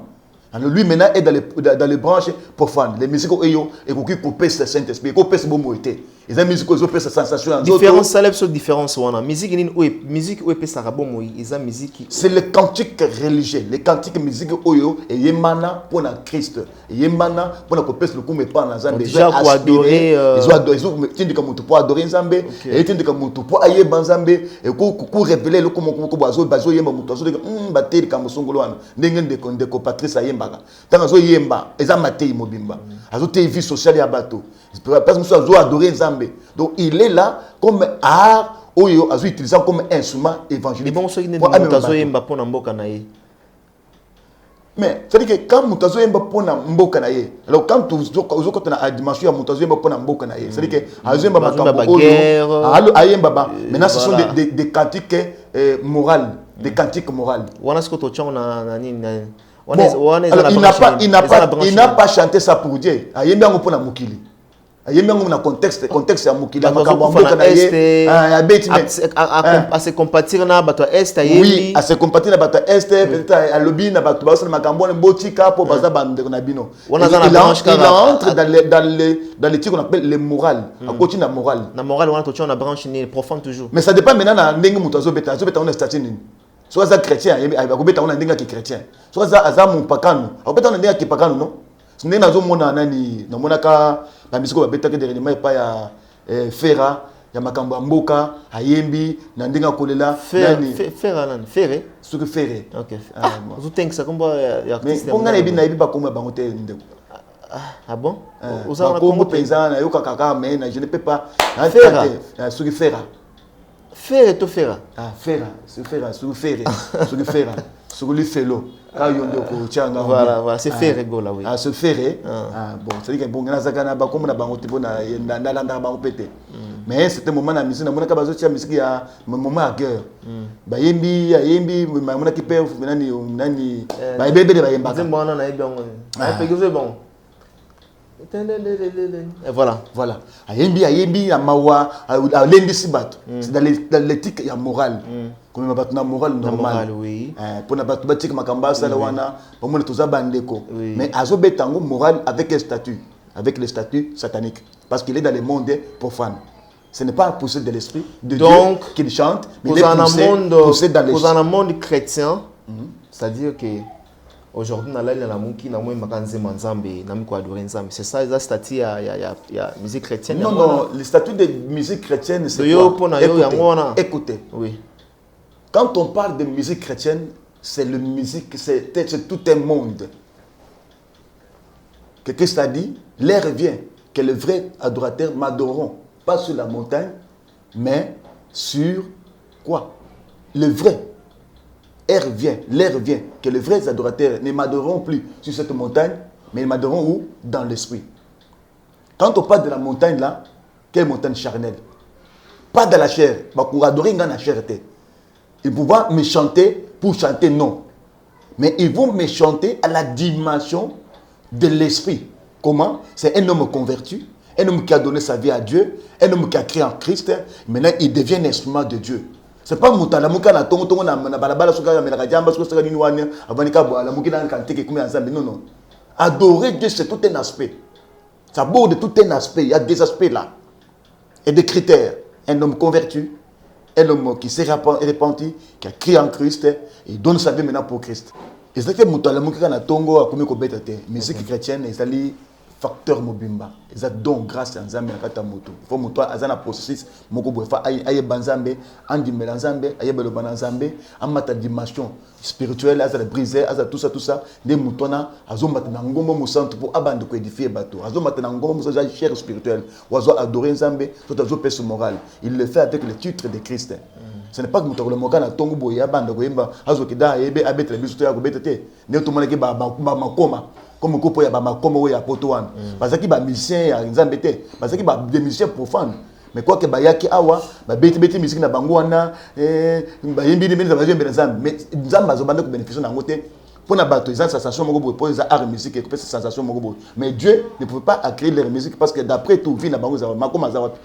Alors lui maintenant est dans les branches profanes. Les musiques et qui coupent le Saint-Esprit, coupent ce bon moïté. Les musiques qui coupent sa sensation. Différence ça lève sur différence wana. Musique où est ça bon moi, ils musique. C'est le cantique religieux, les cantiques musique oyo et yemana pour la Christ. Et yemana pour la couper le coup mais pas dans Zambie. Déjà pour adorer ils ont adoré, ils ont tenu comme pour adorer Zambie et tenu comme pour ayer Zambie et pour révéler le comment bazo yemba muto bazo bateri comme songolo wana. Ndenge de Patrice ayemba. Tant que yemba, ils ont maté mobimba. Azo te vie sociale ya bateau. Parce que nous sommes adorés Zambie. Donc il est là comme art oyo azo utilisé comme instrument évangélique. Bon ceux qui ne mutazo yemba pona mboka na ye. Mais c'est à dire que quand mutazo yemba pona mboka na ye. Alors quand tu quand na dimension ya mutazo yemba pona mboka na ye. C'est à dire que azo yemba makambo oyo ayemba ba. Maintenant ce sont des cantiques morales, des cantiques morales. Wana ce que to chona na nini. Bon, alors, il n'a pas chanté ça pour Dieu. Il a pour la Moukili. Il y a un contexte à Moukili. À se compatir na bato est. Oui, à se compatir na bato est. Peut-être à lobby na bato basa makambo na botika pour baza bande na bino. Il entre dans les trucs qu'on appelle les morales. À côté na morale. Na morale on a touché na branche ni profane toujours. Mais ça dépend maintenant na ndenge mutazo beta. Zo beta on est statut ni. Soit ça chrétien, il va couper on a ndenge qui chrétien. Soit ça azamu pakano. Akopeta on a ndenge qui pakano non. Ce n'est nazo mona nani na mona ka ba misiko ba beta ke dernièrement pa ya fera ya makambo mboka ayembi na ndenge kolela nani fera nan fere ce que fere. OK. Vous think ça comme ya artiste. Mais on a ebi na ebi ba comme ba ngote ndeko. Ah bon? Congo paysan, je ne peux pas. Ferra. Sur Ferra. Ferra et tout Ferra. Ah, Ferra, sur Ferra, sur Ferra, sur Ferra, sur le Félo. Voilà, c'est Ferra Gola, oui. Ah, sur Ferra. Ah, bon, c'est-à-dire que bon, comme on a bangoté, mais c'était un moment de la musique, on a besoin de musique, un moment à cœur. Bah, yembi, on a qui perd, nani, bah, bébé de Bayemba. C'est bon, on a bien. C'est bon. Et voilà. Voilà. Ayembi, Amawa, Lendi Sibat. C'est dans l'éthique, il y a morale. Comme on a une morale normale. Oui. Pour ne pas bâtir Makamba, Salawana, pour moi, tout ça, Bandeko. Mais Azobé Tango, morale avec un statut. Avec le statut satanique. Parce qu'il est dans le monde profane. Ce n'est pas poussé de l'esprit de Dieu qu'il chante, mais il est poussé dans l'esprit. Dans un monde chrétien, c'est-à-dire que aujourd'hui, on a la c'est ça, le statut, il y a musique chrétienne. Non, le statut de musique chrétienne, c'est quoi? Écoutez. Oui. Quand on parle de musique chrétienne, c'est la musique, c'est tout un monde. Que Christ a dit, l'heure vient que les vrais adorateurs m'adoreront. Pas sur la montagne, mais sur quoi? Le vrai. L'heure vient que les vrais adorateurs ne m'adoreront plus sur cette montagne, mais ils m'adoreront où? Dans l'esprit. Quand on parle de la montagne là, quelle montagne charnelle? Pas de la chair. Pour adorer dans la chair. Ils vont me chanter pour chanter, non. Mais ils vont me chanter à la dimension de l'esprit. Comment? C'est un homme converti. Un homme qui a donné sa vie à Dieu, un homme qui a créé en Christ, maintenant il devient un instrument de Dieu. C'est pas Moutala Moukana, Tongo na balabala Souka, Melagajamba, Souka Niwania, Avanika, la Moukina, Kanteke, comme ensemble. Non. Adorer Dieu, c'est tout un aspect. Ça borde tout un aspect. Il y a des aspects là. Et des critères. Un homme converti, un homme qui s'est repenti, qui a créé en Christ, et donne sa vie maintenant pour Christ. Et c'est que Moutala Moukana, Tongo, a commis Kobeta, musique chrétienne, et ça lit. Facteur mobimba eza donc grâce à nzambe na kata moto faut moto azana processus moko boye fa aye banzambe andi melanzambe aye belo banzambe amata dimension spirituelle azala briser azala tout ça des moutona azomata na ngombo musantu pour abande ko édifier bateau azomata na ngombo musantu cher spirituel ozo adorer nzambe tout azo pèse moral il le fait avec le titre de Christ. Ce n'est pas que moto le mokana tongo boye abande ko yemba azo kida ebe abetre biso to ya ko betete ne to mona ke ba makoma comme ko ya ba makoma o ya poto wana parce que ba musicien ya nzambe te parce que ba des musiciens profanes mais quoi que ba yaki awa ba beti musique na bango wana ba yimbi ni benza ba yimbi nzambe mais nzambe azobanda ko bénéficier na ngote pour na bato ils ont sensation moko pour les art musique et pour cette sensation moko mais Dieu ne pouvait pas créer leur musique parce que d'après tout vie na bango za makoma za wapi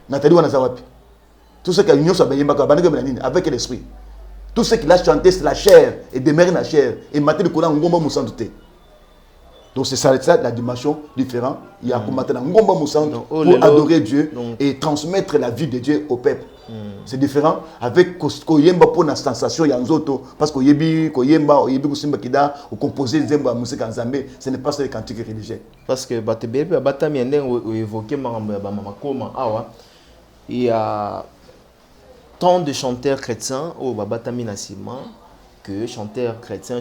Nathalie wana za wapi tout ce qu'il y a ba yimba ka bango nini avec l'esprit. Tout ce qu'il a chanté, c'est la chair, et demeurer la chair. Et maintenant, il y a un ngomba moussanté. Donc, c'est ça la dimension différente. Il y a un ngomba moussanté pour adorer Dieu et transmettre la vie de Dieu au peuple. C'est différent avec Koyemba pour la sensation, il y a un autre. Parce que Koyemba, Kosimba Kida, ou composer des musique en Zambé, ce n'est pas ça les cantiques religieux. Parce que Batami évoqué il y a tant de chanteurs chrétiens au Babatami Nassima que chanteurs chrétiens,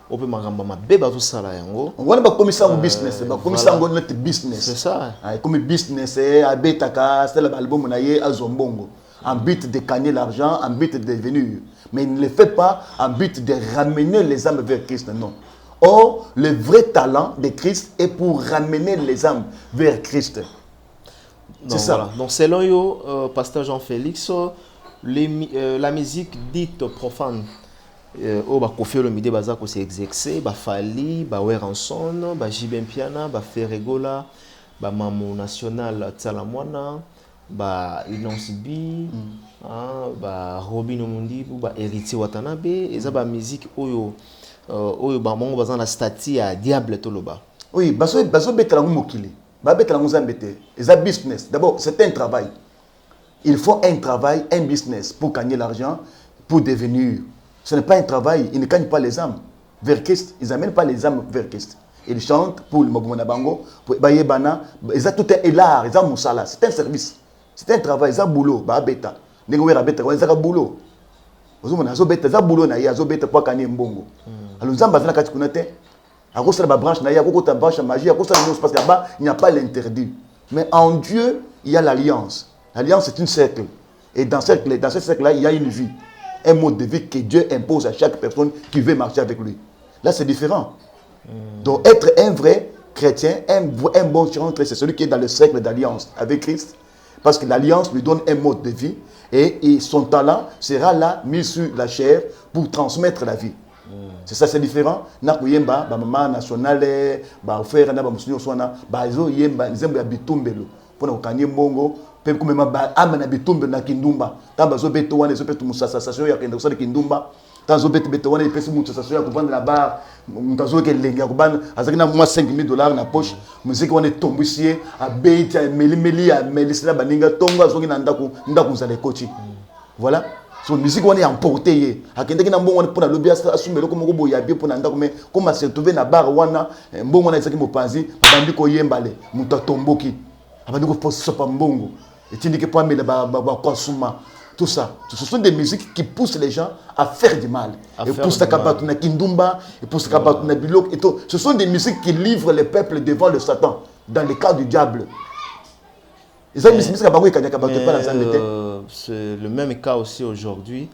on peut m'arramba bébé tout ça là yango. On va pas comme ça au business, pas comme ça on notre business. C'est ça. Comme business abetaka, c'est l'album naie azombongo. En but de gagner l'argent, en but de devenir. Mais il ne le fait pas en but de ramener les âmes vers Christ, non. Or, le vrai talent de Christ est pour ramener les âmes vers Christ. C'est ça. Voilà. Donc, selon yo, pasteur Jean-Félix, la musique dite profane, au Kofi Olomide Bazako s'est exercé, Fali, Weranson, Jibem Piana, Ferregola, Mamou National Tsalamwana, Inonsibi, Robin Omundi, Héritier Watanabe, et ça, musique oyo bango bazana la statue à diable toloba. Oui, baso betrango mokili. C'est business. D'abord, c'est un travail. Il faut un travail, un business pour gagner l'argent, pour devenir. Ce n'est pas un travail. Ils ne gagnent pas les âmes vers Christ. Ils n'amènent pas les âmes vers Christ. Ils chantent pour le Mogomona Bango, pour Bayebana. Ils ont tout un élar, ils ont Moussala. C'est un service. C'est un travail. Ils ont boulot. Beta. Ils ont boulot. Ils ont boulot. Ils ont boulot pour gagner un bongo. Alors, nous avons besoin de À cause de la branche, il y a beaucoup de branche magie, à cause de la parce que là-bas, il n'y a pas l'interdit. Mais en Dieu, il y a l'alliance. L'alliance, c'est un cercle. Et dans ce cercle-là, il y a une vie. Un mode de vie que Dieu impose à chaque personne qui veut marcher avec lui. Là, c'est différent. Donc, être un vrai chrétien, un bon chantre, c'est celui qui est dans le cercle d'alliance avec Christ. Parce que l'alliance lui donne un mode de vie. Et son talent sera là, mis sur la chair, pour transmettre la vie. C'est ça, c'est différent. Nakuyemba, maman nationale, frère, monsieur Swana, bazo yemba, nzembe ya bitumbelo. Pour nous gagner bongo, peut comme ma amana bitumbe na kindumba. Tant bazo beto wana, zo beto musasasation ya kendo sa kindumba. Tant zo beto wana, pesi musasasation ya kubanda la barre. Mutazo ke lenga kubanda, azaki na moi $5,000 na poche. Musique wana tombusier, a beita meli a melisla baninga tongo azoki na ndaku zale kochi. Voilà. So musique on est emporté akende ki na mbongo wana pona lobi asumelo ko moko boya bi pona ndako me comme se trouver na bar wana mbongo wana ezaki mopanzi bandi ko yembale muta tomboki abandi ko posa pa mbongo etindi ke pamela ba konsuma tout ça ce sont des musiques qui poussent les gens à faire du mal et poussent ta kabatu na kindumba et poussent ta kabatu na bilok et tout ce sont des musiques qui livrent le peuple devant le Satan dans le cas du diable. C'est le même cas aussi aujourd'hui,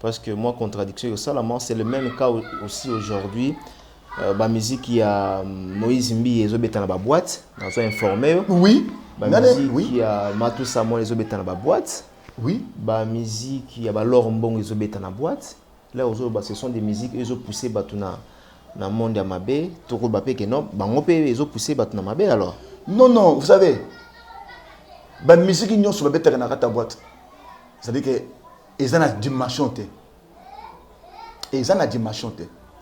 parce que moi, contradiction, c'est le même cas aussi aujourd'hui. La musique, il y a Moïse Mbi et Zobeta dans la boîte, dans un informé. Oui. La musique, il y a Matou Samuel et Zobeta dans la boîte. Oui. La musique, il y a Laure Mbong et Zobeta dans la boîte. Là, ce sont des musiques, ils ont poussé dans le monde de Mabé. Toko Bapé, non, ils ont poussé dans Mabé alors. Non, vous savez. La musique qui sur la boîte, c'est-à-dire que ils ont une dimension. Ils ont une dimension.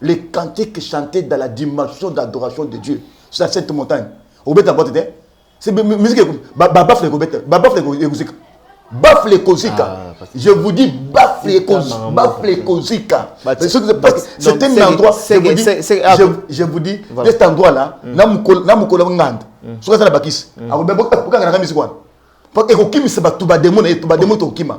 Les cantiques chantés dans la dimension d'adoration de Dieu sur la Sainte Montagne. Au bête boîte, c'est musique. Baf les musique. Baf les Kozika. Je vous dis baf les Kozika. C'est un endroit. Je vous dis, cet endroit-là, Namukolo Ngand. Sur la Bakis. Parce que Kim se bat tout bas démon et tout bas démon Tokima.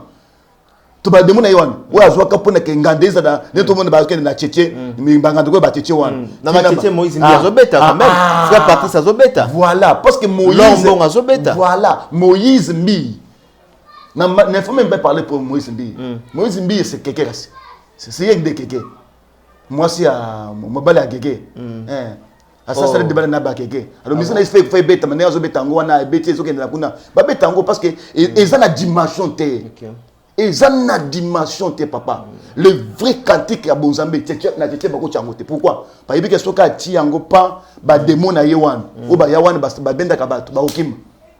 Tout bas démon et one. Ou à Zoaka pour que Ngandeza dans les tout le monde basket na Tchétché, mais Bangandoko Batchétché one. Na Tchétché Moïse Mbi Azobeta quand même. C'est parti sa Zobeta. Voilà, parce que Moïse. Bon Azobeta. Voilà, Moïse Mbi. Ne faut même pas parler pour Moïse Mbi. Moïse Mbi c'est quelqu'un. C'est rien de quelqu'un. Moi c'est à Mobile à quelqu'un. Ça c'est le débat na bakeke. Alors mission il fait bête maintenant zo betango na bête zo kenda kuna. Ba betango parce que ils ont la dimension té. Ils ont la dimension té papa. Le vrai cantique à Bozambe na tete bako changote. Pourquoi? Parce que soka ti yango pa ba démon na yewan. O ba yawan ba benda ka ba okim.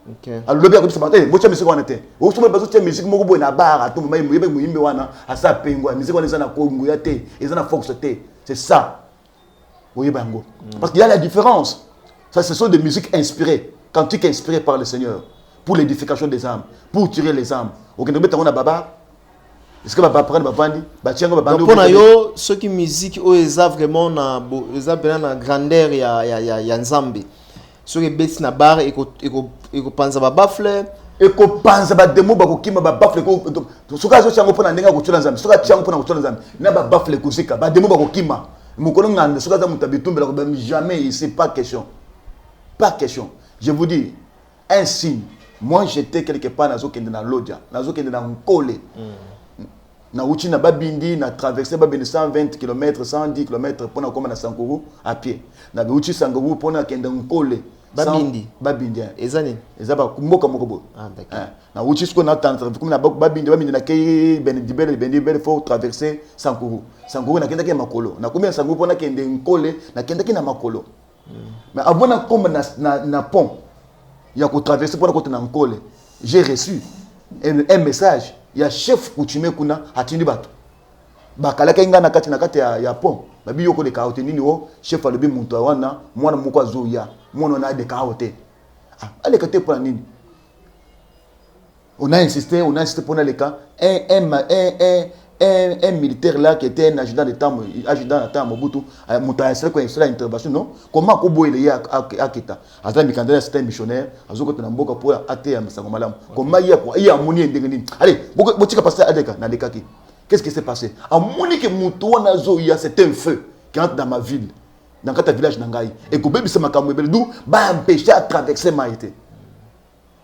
OK. Alors le bien comme ça matin, bo tia musique wana té. O so ba zo tia musique moko boy na bar to mai yebe muyimbe wana asa pengwa musique wana na kongo ya té. Ils ont la force té. C'est ça. Oui, bango. Parce qu'il y a la différence. Ça, ce sont des musiques inspirées, cantiques inspirées par le Seigneur, pour l'édification des âmes, pour tirer les âmes. Ok, nous mettons baba. Est-ce que baba prend baba ni? Donc pour nous, ceux qui musique, ils ont vraiment na grandeur ya nzambe. Ceux qui bêtent na bar et ko panza baba fleur. Et ko panza ba demo ba ko kima ba bafle ko. Soka zo chango pona ndenga ko tula nzambe. Soka chango pona ko tula nzambe. Na ba bafle ko sika ba demo ba ko kima. Jamais, c'est pas question. Pas question. Je vous dis, un signe. Moi, j'étais quelque part dans l'Odia, dans Nkole. Na uchi na babindi, na traversé babindi 120 km, 110 km pour na comme na Sankourou à pied. Na uchi Sankourou pour na kende Nkole. Babindi. Babindi. Ezani. Ezaba kumboka mokobo. Ah d'accord. Na uchi ce qu'on attend, comme na babindi na kei ben faut traverser Sankourou. Sangourou na kendaki na makolo. Na combien Sangourou pona kende Nkole na kendaki na makolo. Mais avant na comme na pont, il y a qu'on traverser pour na Nkole. J'ai reçu un message. Il y a chef coutumier kuna atindi bato. Bakalaka inga na kati ya pont. Babi yoko de kaote nini o chef alobi muntu wana mwana moko azoya. Mwana na de kaote. Ah, ale kate pour nini? On a insisté pour les cas. Un militaire là qui était un adjudant de temps Mobutu, Moutaï a intervention, non? Comment Kobo il est à Kita? Azan Mikandela c'était un missionnaire, Azoko Tanamboka pour athée à Misangomalam. Comment il y a Mouni et Degani? Allez, beaucoup de passer à Deka, Nadekaki. Qu'est-ce qui s'est passé? À Mouni que Moutouana Zoya, c'est un feu qui entre dans ma ville. dans le village nangai et que bébé c'est ma camouébel d'où bah empêcher à traverser maïté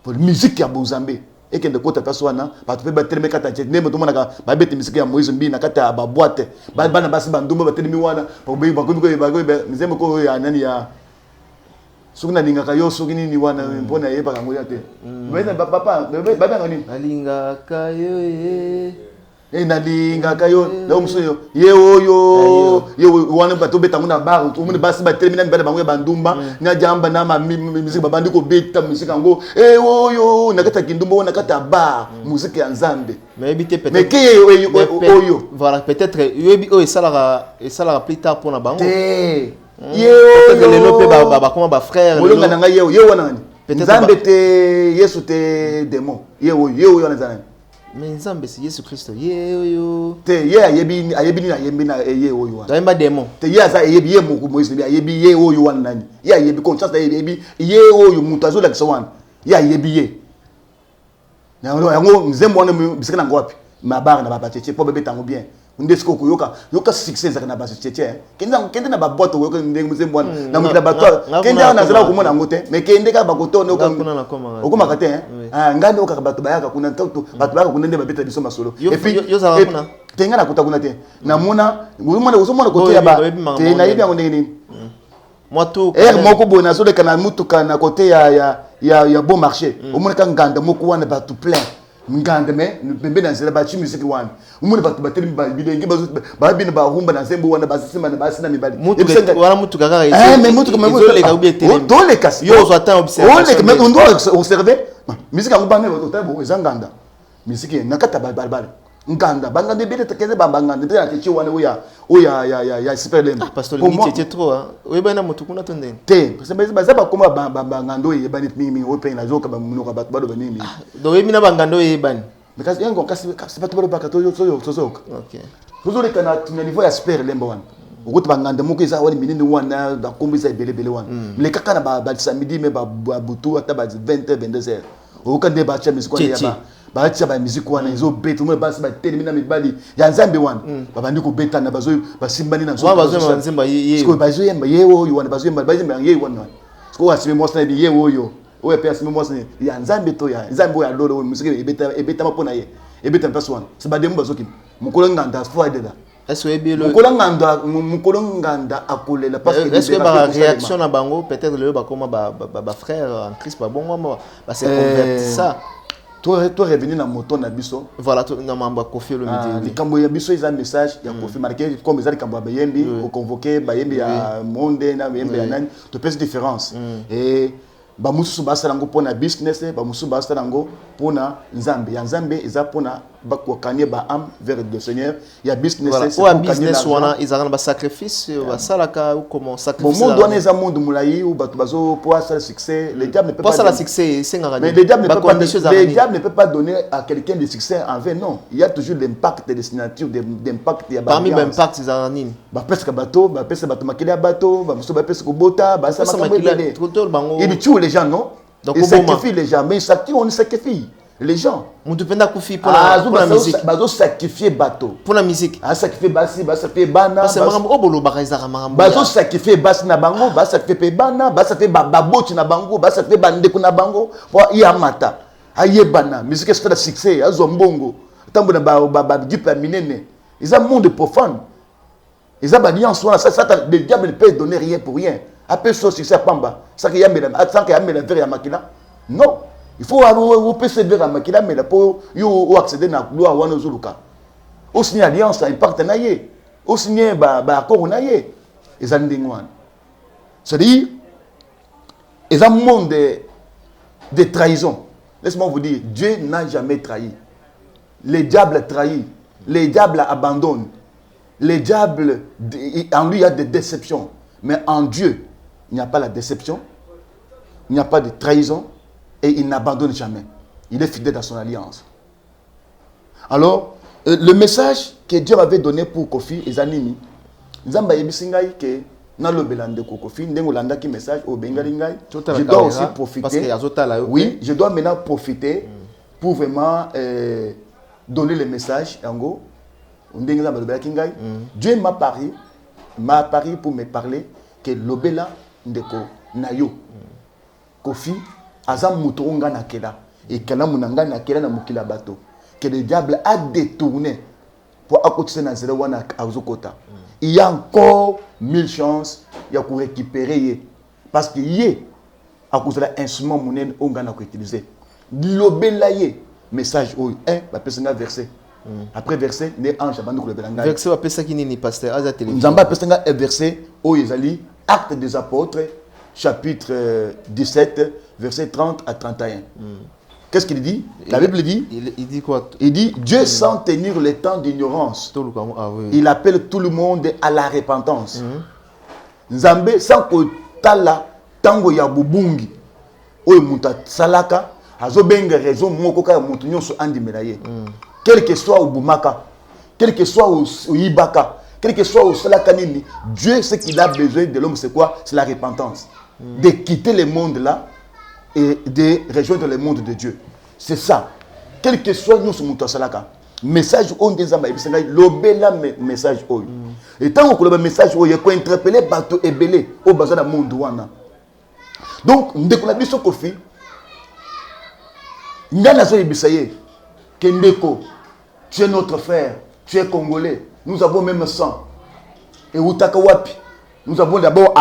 pour la musique qui a Bozambe et que de côté personne pas tu peux battre mes quatre têtes même tout le monde a bête musique à Moïse Mbi na kata ba boîte ba na basi bandumba battre mi wana pour bébé ba ko nous aime ko ya nani ya sukuna linga kayo sukini ni wana mbona yeye ba ngoya te bébé papa bébé ba ngani alinga kayo nalinga kayo na umsuyo ye oyo ye wana bato beta nguna bar umune basi ba terminer bale bango bandumba na jamba na ma musique babandi ko beta musique ngo oyo na kata kindumba na kata bar musique ya Nzambe mais habité peut-être mais que oyo voilà peut-être yebi o esala plus tard pour na bango ye peut-être les lopé ba comment ba frère molonga na ngai ye wana nani Nzambe te Yesu te démon ye oyo na Nzambe mais Nzambe c'est Jésus Christ yo te ye ayebi na ye oyo wana daimba démon te ye aza ayebi ye moko Moïse bi ayebi ye oyo wana nani ye ayebi conscience ayebi ye oyo mutu azo la kiswana ye ayebi ye na yango nzembo wana bisika na ngwapi mabara na baba cheche po bebe tango bien ndesiko kuyoka yoka succès zaka na basi cheche kende na baboto yoka ndenge nzembo wana na mukila bato kende na zala ko mona ngote mais kende ka bakoto no ko okoma kate ngande oka bato bayaka kuna ntanto bato bayaka kuna ndeba beta biso masolo et puis yo zala kuna tenga na kuta kuna te na mona uzomona kote ya ba te na yebi ngo ndenge moi tout moko bona so de kana mutuka na kote ya bon marché omona ka nganda moko wana bato plein nganda me bembe na zela ba chi musique wana umune bato bateli ba bilenge ba bina ba rumba na zembo wana basima na basina mibali wana mutuka kaka mais mutuka me le ka ubie tele do le kas yo zo attend observation on le mais on doit observer musique ngomba ne to bo ezanganda musique nakata balbal nganda bangande bele tekeze banganda te ya chi wana ya super lemba pasteur limite c'est trop hein oui bana mutuku na tonde te parce que ba ba koma bangando ye bani mimi o pe na zoka ba munoka bato bado banimi do we mina bangando ye bani mais kasi yango kasi bato bado bakato yo sozoka OK toujours le kana na niveau ya super lemba wana ukuti banganda moko eza wali minini wana ba kombisa ebele wana le kaka na ba samedi mais ba butu ata ba 20h 22h okande ba cha musique wana ba cha ba musique wana izo betu mo basi ba termina mibali ya Nzambe wana babandi ko beta na bazo basimbani na zo bazo nzemba ye ko bazo yemba ye oyo wana bazo yemba ye wana ko asime mo sana ye oyo oyo pe asime mo sana ya Nzambe to ya Nzambe ya lolo musique ebeta mapona ye ebeta mpasi wana sabademu bazo ki mukolo nganda Friday da est-ce que bien le mukolo nganda akolela parce que est-ce que ba réaction na bango peut-être le ba comment ba frère en Christ ba bongo ba se convertir ça toi revenir na moto na biso voilà to na mamba Kofi le midi likambo ya biso isa message ya Kofi marqué comme ça likambo ba yembi au convoquer ba yembi ya monde na yembi ya nani to pèse différence et ba mususu ba salango pona business ba mususu ba salango pona Nzambe ya Nzambe eza pona ba ko kanye ba âme vers le Seigneur ya business c'est pour business wana izana ba sacrifice ba salaka ou comment sacrifice bon monde wana eza monde mulayi ou bato bazo pour ça le succès le diable ne peut pas ça le succès c'est ngara mais le diable ne peut pas donner à quelqu'un de succès en vain non il y a toujours l'impact des signatures d'impact ya ba parmi l'impact izana nini ba pesa bato ba pesa bato makili ya bato ba muso ba pesa ko bota ba sa makili il tue les gens non il sacrifie les gens mais on sacrifie les gens mutu penda kufi pour la musique bazo sacrifier bateau pour la musique sacrifier basi ba sacrifier bana c'est marambo obolo bakaiza marambo bazo sacrifier basi na bango ba sacrifier bana ba sacrifier baboti na bango ba sacrifier bandeko na bango pour yamata ayebana musique est un succès azo mbongo tambo na ba diplôme minene ils ont monde profane ils ont alliance ça le diable ne peut donner rien pour rien après ce succès pamba ça que yamela ça que yamela vers ya makila non il faut persévérer à makila mais pour yo accéder na gloire wana zuluka o signer alliance un partenariat o signer ba accord na ye ezanding wana c'est-à-dire ils ont monde de trahison. Laisse-moi vous dire, Dieu n'a jamais trahi. Le diable trahit, le diable abandonne. Le diable, en lui, il y a des déceptions. Mais en Dieu, il n'y a pas la déception, il n'y a pas de trahison et il n'abandonne jamais. Il est fidèle à son alliance. Alors, le message que Dieu avait donné pour Kofi et Zanimi, Nzamba yebisingai ke nalobelande ko Kofi ndengolanda ki message au bengalingai. Je dois aussi profiter. Oui, je dois maintenant profiter pour vraiment donner le message en Dieu m'a parlé pour me parler que lobela ndeko nayo Kofi azam mutonga na kela et kala munanga na kela na mukila bato que le diable a détourné pour accoter na zéro wana azokota. Il y a encore 1000 chances ya ko récupérer parce que yé à cause de l'instrument monen onga na ko utiliser. Lobela ye message o 1 ba pesenga verset. Après verset ne ange abandu ko lobela ngai. Verset wa pesa kini ni pasteur aza télévision. Nzamba pesenga verset o ezali Actes des apôtres chapitre 17 verset 30 à 31. Qu'est-ce qu'il dit? La Bible dit il dit quoi? Il dit Dieu sans tenir le temps d'ignorance. Il appelle tout le monde à la repentance. Nzambe sans ko tala tango ya bubungi oyo muta salaka azo benga raison moko ka mutu nyonso andimela ye. Quel que soit au bumaka, quel que soit au ibaka, quel que soit au salaka nini, Dieu ce qu'il a besoin de l'homme c'est quoi? C'est la repentance. De quitter le monde là et de rejoindre le monde de Dieu. C'est ça. Quel que soit nous ce mutu salaka. Message on des amba ebisanga lobela message oyo. Et tant que le message oyo ko interpeller bato ebele au bazana na monde wana. Donc ndeko na biso Kofi ngana zo ebisaye Kendeko, tu es notre frère, tu es congolais, nous avons même sang. Et Utaka Wapi, nous avons d'abord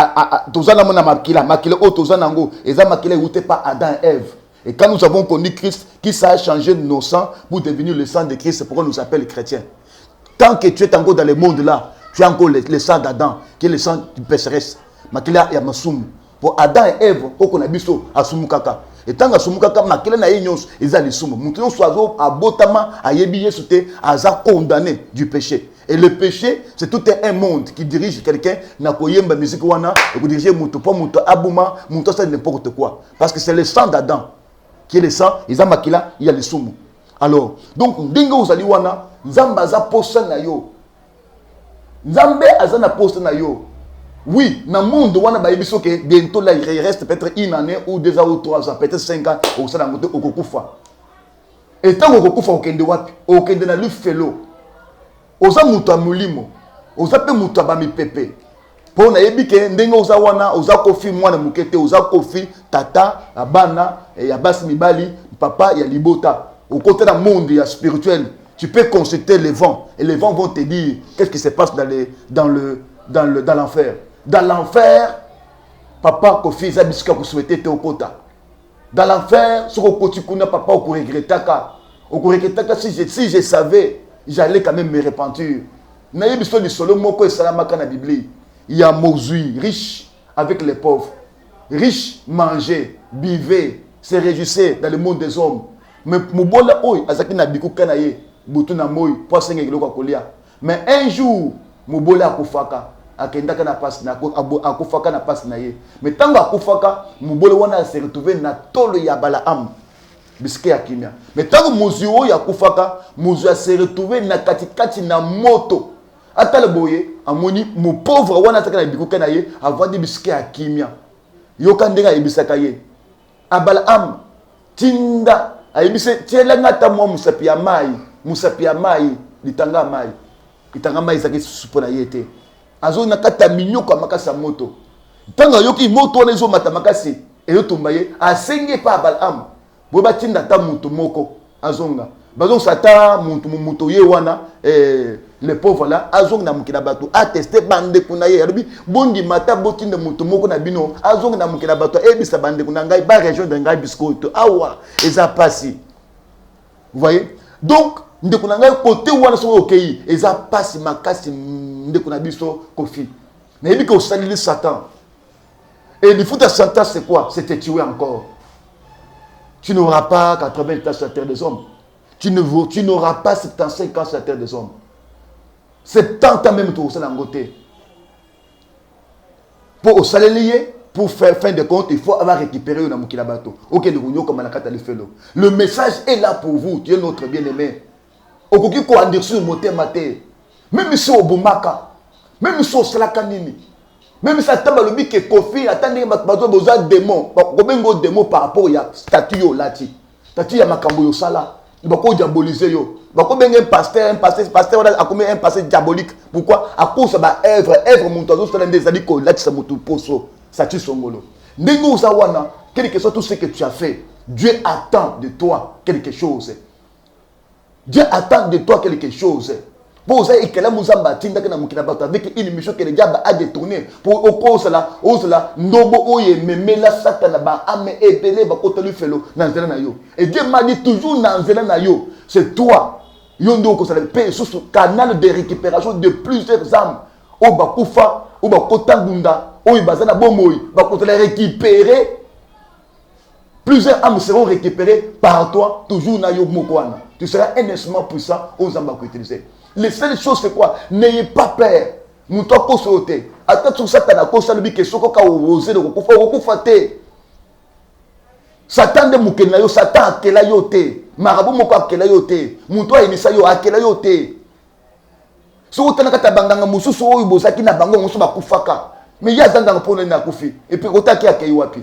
Tozana Mona Makila, Makila O Tozanango, et ça Makila Ute pas Adam et Ève. Et quand nous avons connu Christ, qui ça a changé nos sangs pour devenir le sang de Christ, c'est pourquoi nous appelle chrétiens. Tant que tu es encore dans le monde là, tu as encore le sang d'Adam, qui est le sang du pécheresse. Makila Yamasum. Pour Adam et Ève, on a biso Asumukaka. Et tant que Asumukaka, Makila na Ynyons, ils ont les soumons. Maintenant, soit à Botama, à Yebiye Souté, à condamné du péché. Et le péché, c'est tout un monde qui dirige quelqu'un, n'a pas yemba musique wana, et vous dirigez Moutou, pas Moutou, Abouma, Moutou, c'est n'importe quoi. Parce que c'est le sang d'Adam qui est le sang, ils ont Makila, il y a les soumons. Alors, donc, Dingo Zaliwana, Zambaza posta na yo. Nzambe azana posta na yo. Oui, dans le monde, on a bientôt là, il reste peut-être une année ou 2 ans ou 3 ans, peut-être 5 ans, au sein de Okokufa. Et tant qu'Okokufa, au Kende na Lufelo, aux Amouta Mulimo, aux Ape Mouta Bami Pepe. Pour Naebike, Ndengo aux Awana, aux Akofi, moi, Mukete, aux Akofi, Tata, Abana, et Abbas Mibali, Papa, et Libota. Au côté d'un monde spirituel, tu peux consulter les vents, et les vents vont te dire qu'est-ce qui se passe dans l'enfer. Dans l'enfer, papa Kofi Zabiska vous souhaitez te okota. Dans l'enfer, ce que tu connais papa au regrettaka. Au regrettaka si je savais, j'allais quand même me repentir. Naïe biso du solo moko et salamaka na Bible. Il y a Mozui, riche avec les pauvres. Riche, manger, buvez, se réjouissez dans le monde des hommes. Mais mubola oy azaki na biku kanaye, butu na moy, poisson ngelo kwa kolia. Mais un jour, mubola akufaka. Akendaka na passe na akufaka na passe na ye. Mais tango akufaka mubole wana se retrouver na tolo ya Balaam biske ya kimia. Mais tango muzio ya akufaka muzio se retrouver na katikati na moto. Ata le boye amoni mu pauvre wana taka na bikuka na ye avant de biske ya kimia. Yoka ndenga ebisaka ye. Abalaam tinda ayebise tiela ngata mo musapia mai litanga mai. Litanga mai zaki supona yete. Azo na kata minyoko makasa moto. Tanga yoki moto na zo mata makasi e yo tumbaye asenge pa Balaam. Bo batinda ta mutu moko azonga. Bazo sata mutu ye wana le pauvre là azonga na mukina batu attester bande kuna ye rubi bondi mata botinda mutu moko na bino azonga na mukina batu ebisa bande kuna ngai ba région de ngai biscoto awa eza pasi. Vous voyez? Donc ndeko na ngai côté wana so okei eza pasi makasi ndeko na biso Kofi. Na yebi ko salili Satan. Et le foot à Satan c'est quoi? C'est te tuer encore. Tu n'auras pas 80 ans sur la terre des hommes. Tu n'auras pas 75 ans sur la terre des hommes. 70 ans même tout ça dans côté. Pour au salelier, pour faire fin de compte, il faut avoir récupéré une amukila bateau. Ok, le message est là pour vous. Tu es notre bien-aimé. Okoki ko andir sur moté maté. Même si au Bumaka, même si au Salakanini, même si atamba lobi ke Kofi atandi bazo boza démon, kobengo démon par rapport ya statut yo lati. Statut ya makambo yo sala. Il va diaboliser yo. Il va bien un pasteur, on a combien un pasteur diabolique. Pourquoi? À cause de œuvre montazo sur des années que là tu sais moto poso, ça tue son golo. Ndingo zawana, quel que soit tout ce que tu as fait, Dieu attend de toi quelque chose. Dieu attend de toi quelque chose. Pour ça, il y a avec une mission que le diable a détournée. Pour au cause là, Ndobo Oye, Memela Satana, Ame Epele, Bakotelu Felo, Nanzela Nayo. Et Dieu m'a dit toujours Nanzela Nayo, c'est toi. Yondo Kosala, sur ce canal de récupération de plusieurs âmes. Au Bakoufa, au Bakotangunda, au Ibazana Bomoy, Bakotela récupérer. Plusieurs âmes seront récupérées par toi, toujours Nayo Mokwana. Tu seras un instrument puissant aux âmes à utiliser. Les seules choses, c'est quoi? N'ayez pas peur. Nous t'avons sauté. Attends, tout ça, tu as dit que ce qu'on a osé, Satan de Moukenayo, Satan a quel ayote. Marabout Moko a quel ayote. Mouto a émissayo a quel ayote. Si vous avez un banganga, moussou, si vous avez un banganga, moussou, bakufaka. Mais il y a un pour le nakufi. Et puis, vous avez un kayiwapi.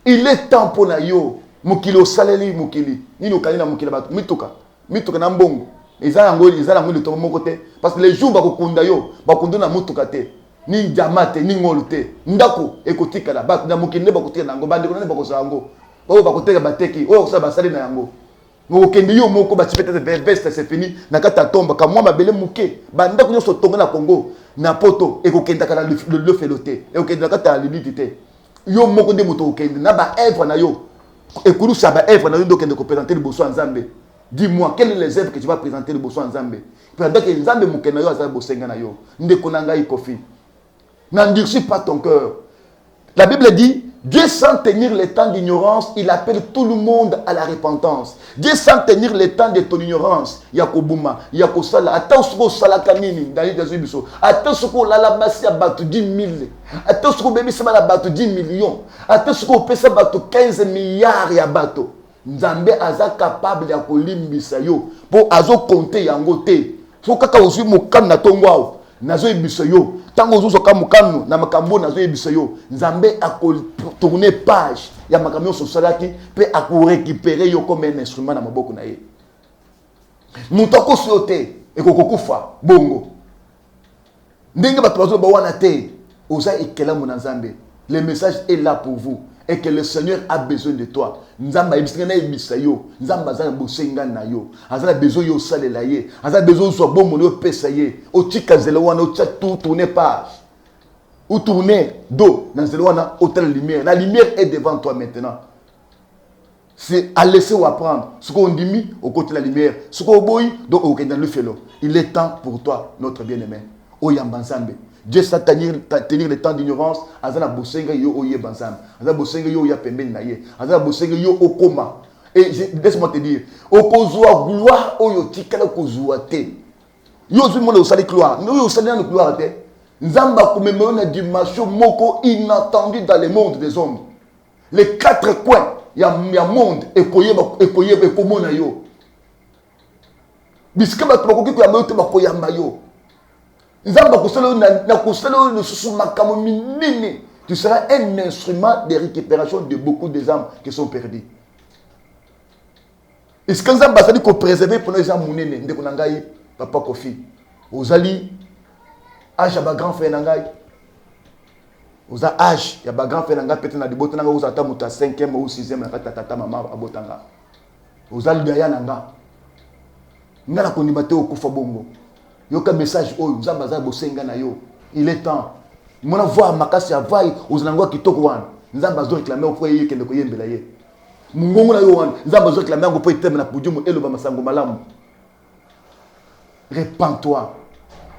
Il est temps pour yo. Mukilo saleli mukili. Ni no kanina mukila batu. Mituka na mbongo. Ezala ngoli to mon côté parce que les jours bakukunda yo, bakunda na mutuka te. Ni diamate ni ngolu te. Ndako ekotika la batu na mukinde bakutika na ngo bande ko na bakosango. Ba bakuteka bateki, o ko basali na yango. Ngokende yo moko ba chipete veste c'est fini na kata tomba ka moi mabele muke. Banda ko so tonga na Congo na poto ekokenda kana le felote. Ekokenda kata l'unité. Yo moko de moto okende na ba œuvre na yo. Ekulu sa ba œuvre na yo ndokende ko présenter le bosso en Zambie. Dis-moi, quelles sont les œuvres que tu vas présenter le bosso en Zambie? Pendant que Zambie mukena yo aza bosenga na yo. Ndeko nanga ikofi. N'endurcis pas ton cœur. La Bible dit, Dieu sans tenir le temps d'ignorance, il appelle tout le monde à la repentance. Dieu sans tenir le temps de ton ignorance, Yakobuma, Yakosala, attends ce qu'on sala kanini, Dali Dazubiso, attends ce qu'on la bassi à battu 10 000, attends ce qu'on bébé ça va battu 10 millions, attends ce qu'on peut ça battu 15 milliards ya bateau. Nzambe aza capable ya kolimbisa yo, pour azo compter yango te. So kaka ozu mokam na tongwao, nazo ebisa yo. Tango ozu soka mokam na makambo nazo ebisa yo. Nzambe a tourner page ya makambo sosalaki pe a récupérer yo comme un instrument na maboko na ye. Mutoko sote ekokokufa bongo. Ndenge bato bazo ba wana te, oza ekelamu na Nzambe. Le message est là pour vous. Et que le Seigneur a besoin de toi. Nzamba ibisengana ibisa yo. Nzamba zana bosenga na yo. Azana besoin yo salela ye. Azana besoin so bon mono pesa ye. O tika zelewana o tcha tout tourner page. Ou tourner dos dans zelewana hôtel lumière. La lumière est devant toi maintenant. C'est à laisser ou apprendre. Ce qu'on dit mis au côté de la lumière. Ce qu'on boy donc au dans le félo. Il est temps pour toi notre bien-aimé. Oyambanzambe. Dieu sait tenir le temps d'ignorance. Azana bosenga yo oye banzam. Azana bosenga yo ya pembeni na ye. Azana bosenga yo okoma. Et laisse-moi te dire, okozwa gloire oyo tikala kozwa te. Yo zimo le osali gloire. Nous yo osali na gloire te. Nzamba commémorer une dimension moko inattendue dans le monde des hommes. Les quatre coins ya monde ekoye ekomona yo. Biska ba trokoki ko ya moyo te ba koyamba yo. Tu seras un instrument de récupération de beaucoup des âmes qui sont perdues. Est-ce que nous avons préserver pour les âmes mounene de Konangaï, Papa Kofi, aux Ali, âge à grand frère Nangaï, aux âge, il y a grand frère Nangaï, peut-être dans des botanga, aux atamuta 5e ou 6e, tata maman à Botanga, aux Ali Gaya Nanga, Nala Konimate au Kufa Bongo. Yoka message oyo nzamba za bosenga na yo. Il est temps. Mona voir makasi avai ozanangwa kitoko wana. Nzamba zo réclamer au foyer kende ko yembela ye. Mungongo na yo wana nzamba zo réclamer ngo po iteme na pujumu eloba masango malamu. Répands-toi.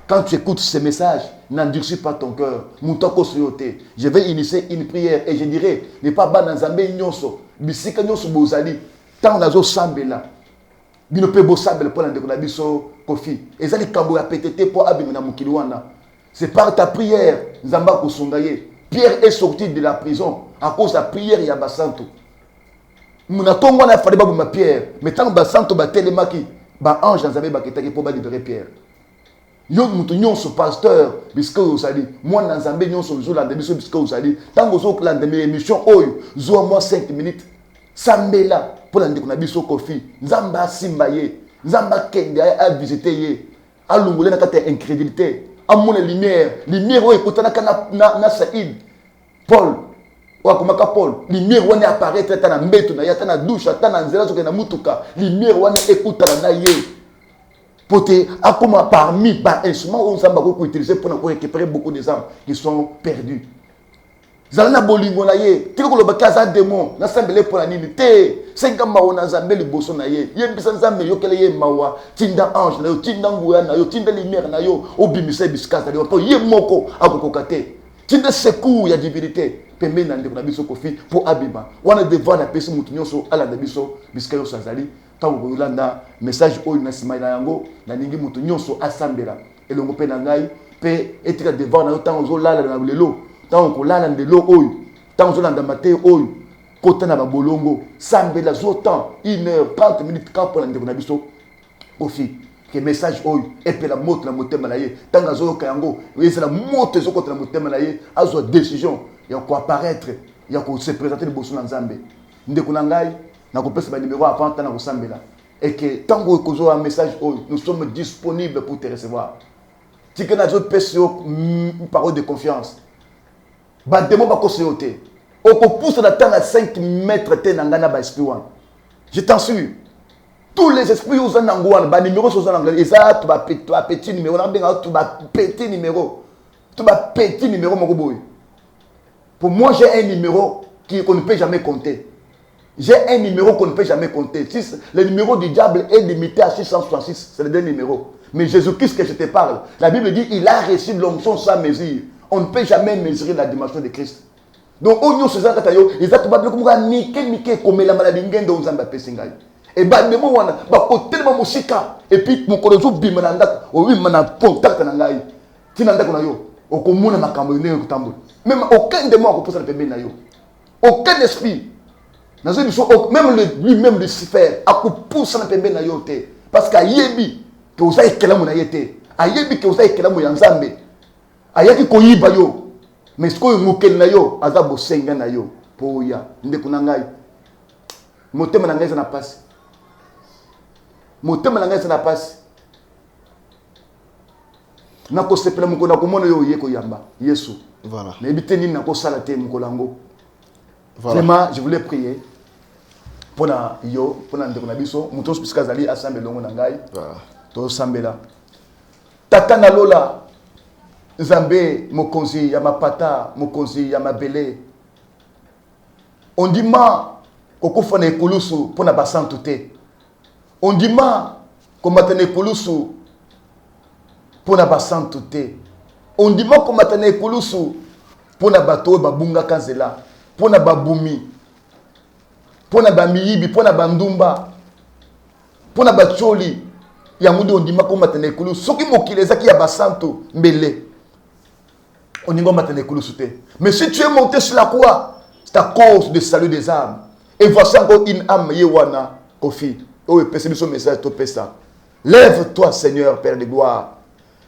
Quand tu écoutes ces messages, n'endurcis pas ton cœur. Moutoko soyote. Je vais initier une prière et je dirais ne pas ba na nzambe nyonso. Bisika nyonso bozali. Tant nazo sambela. Bino pe bosabel pour ndeko na biso Kofi. Ezali kambo ya pétété pour abimina mukili wana. C'est par ta prière nzamba kosunga ye. Pierre est sorti de la prison à cause de la prière ya basanto. Muna tongo na fali babu ma Pierre, mais tant basanto ba telemaki ba ange nzambe ba ketaki pour ba libérer Pierre. Yo mutu nyonso pasteur bisko osali. Moi nzambe nyonso zo la biso bisko osali. Tango zo la de mes émissions oyo zo moi 5 minutes. sambela pour ndeko na biso Kofi nzamba simba ye nzamba kende a visiter ye a lungole na kata incrédulité a mon lumière o ekotana kana na Saïd Paul wa komaka Paul lumière wana apparaître ta na mbeto na ya ta na douche ta na nzela soke na mutuka lumière wana ekutana na ye pote akoma parmi ba instruments on samba ko utiliser pour récupérer beaucoup des âmes qui sont perdues. Zalana bolingo na ye tiko lo bakaza démon na sambele pour la nini te senga maona zambe liboso na ye yembisa nzambe yokele ye mawa tinda ange na yo tinda nguya na yo tinda lumière na yo obimise biskaza na yo po ye moko akokokate tinda secours ya divinité pembe na ndeko na biso Kofi pour abima wana devant na pesi mutu nyonso ala na biso biskayo sazali tango kolanda message oyo na sima na yango na ningi mutu nyonso asambela elongo pe na ngai pe etika devant na yo tango zo lala na lelo tant qu'on l'a dans l'eau, tant qu'on l'a dans la terre, quand on a un bolongo, ça me la zotan, 1h30 minutes quand on a un biso, Kofi, que message et puis la moto la moto malaye, tant qu'on a un kayango, c'est la moto contre la moto malaye, à une décision, il y a quoi apparaître, il y a quoi se présenter le bosso dans Zambé. Ndekunangai, n'a pas passé numéro avant tant qu'on s'en là, et que tant qu'on a un message, nous sommes disponibles pour te recevoir. Si on a d'autres personnes, parole de confiance. Ba démon ba koseote oko pousse na temps à 5 mètres te nangana ba esprit wan je t'assure tous les esprits aux nangwan ba numéro aux nanglan eza to ba petit numéro na benga to ba petit numéro moko boy pour moi j'ai un numéro qu'on ne peut jamais compter. J'ai un numéro qu'on ne peut jamais compter. Si le numéro du diable est limité à 666, c'est le dernier numéro. Mais Jésus-Christ que je te parle, la Bible dit il a reçu l'onction sans mesure. On ne peut jamais mesurer la dimension de Christ. Donc, on se sent ils ont comme la maladie de Zamba Pessingai. Et bah, de moi, tellement musika. Et puis, mon collègue Bimananda, oui, mana contact nangai. Tinanda konayo, au commun ma camouine au tambour. Même aucun de moi peut se le nayo. Aucun esprit. Même lui-même Lucifer, a poussé la pembe nayo te. Parce qu'à Yebi, que vous avez quel amour naïté. À Yebi, que vous avez quel amour yanzambe. Ayaki koyiba yo mais ce que mokel na yo azabo senga na yo po ya ndeko na ngai motema na ngai ça na passe motema na ngai ça na passe na ko sepela moko na ko mona yo yeko yamba Yesu voilà na biteni na ko sala te moko lango voilà vraiment je voulais prier pour na yo pour na ndeko na biso muto spesika zali assemble longo na ngai voilà to sambela tata na lola Zambé, mokonzi, ya mapata, mokonzi, ya mabele. On dit ma, koko fane kulusu, pona basan touté. On dit ma, komatane kulusu, pona basan touté. On dit ma, komatane kulusu, pona bato, babunga kanzela, pona babumi, pona bamiyibi, pona bandumba, pona bacholi. Ya mudo on dit ma, komatane kulusu. Soki mokileza ki ya basanto, mbele. On y va maintenant mais si tu es monté sur la croix, c'est à cause du salut des âmes. Et voici encore une âme, Yewana, Kofi. Oh, c'est ce message, tu peux ça. Lève-toi, Seigneur, Père de gloire.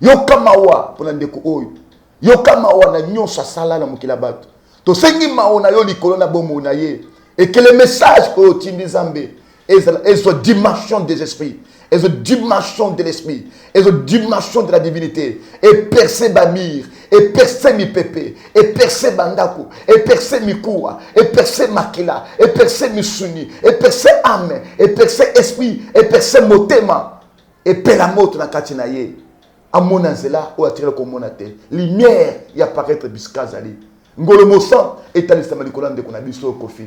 Yokamawa, pour l'andeko oyo. Yokamawa, na nyon sasala na mokilabat. To sengi maona yo likolo na bomo na ye. Et que le message que tu dis Zambé est sur dimension des esprits. Et une dimension de l'esprit, et une dimension de la divinité, et percer Bamir, et percer mi pépé, et percer Bandaku, et percer Mikoua, et percer Makila, et percer Misuni, et percer âme, et percer esprit, et percer Motema, et Pelamote na Katinaye. Amonazela ou attirer comme monate. Lumière y apparaître biskazali. Ngolo mosan et talisama likolan de konabiso Kofi.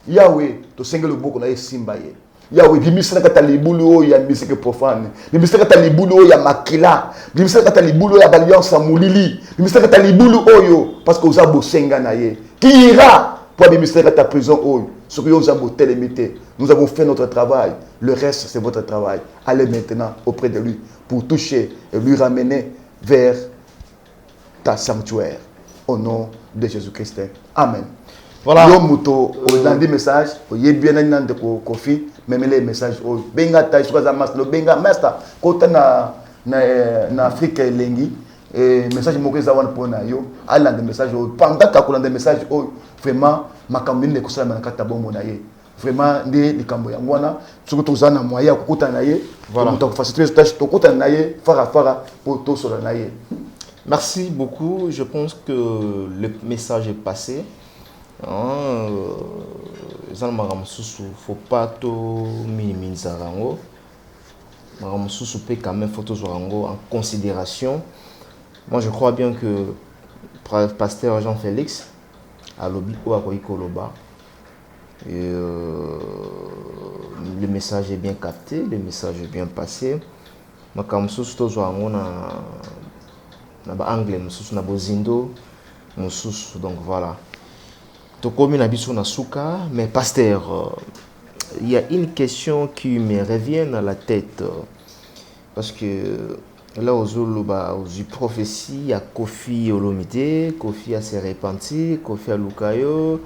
Yahweh, to sengelo boko na simbaye. Yahweh, bimisaka kata libulu ya misike profane. Bimisaka kata libulu ya makila. Bimisaka kata libulu ya alliance mulili. Bimisaka kata libulu oyo parce que vous avez bosenga na ye. Qui ira pour bimisaka kata prison oyo. Ce que nous avons télémité. Nous avons fait notre travail. Le reste c'est votre travail. Allez maintenant auprès de lui pour toucher et lui ramener vers ta sanctuaire. Au nom de Jésus-Christ. Amen. Voilà. Yo muto dans des messages, oye bien nan de Kofi, même les messages o benga ta choisa mas lo benga masta kota na Afrique lengi et message mo keza wan pona yo ala de message o pendant ka kolanda message o vraiment makamine ko sala na kata bombo na ye vraiment nde likambo yango wana soki toza na moyen ya kokutana na ye Voilà. tokofacilite tâche tokutana na ye fara mpo tosola na ye. Merci beaucoup. Je pense que le message est passé. Il ne faut pas tout minimiser. Il peut quand même photos en considération. Moi, je crois bien que pasteur Jean-Félix a lobby ou à Koloba. Le message est bien capté, le message est bien passé. Je anglais, na bozindo, donc voilà. Mais pasteur, il y a une question qui me revient à la tête. Parce que là, aux prophéties, il y a Kofi Olomide, Kofi a s'est repenti, Kofi a Lukayo,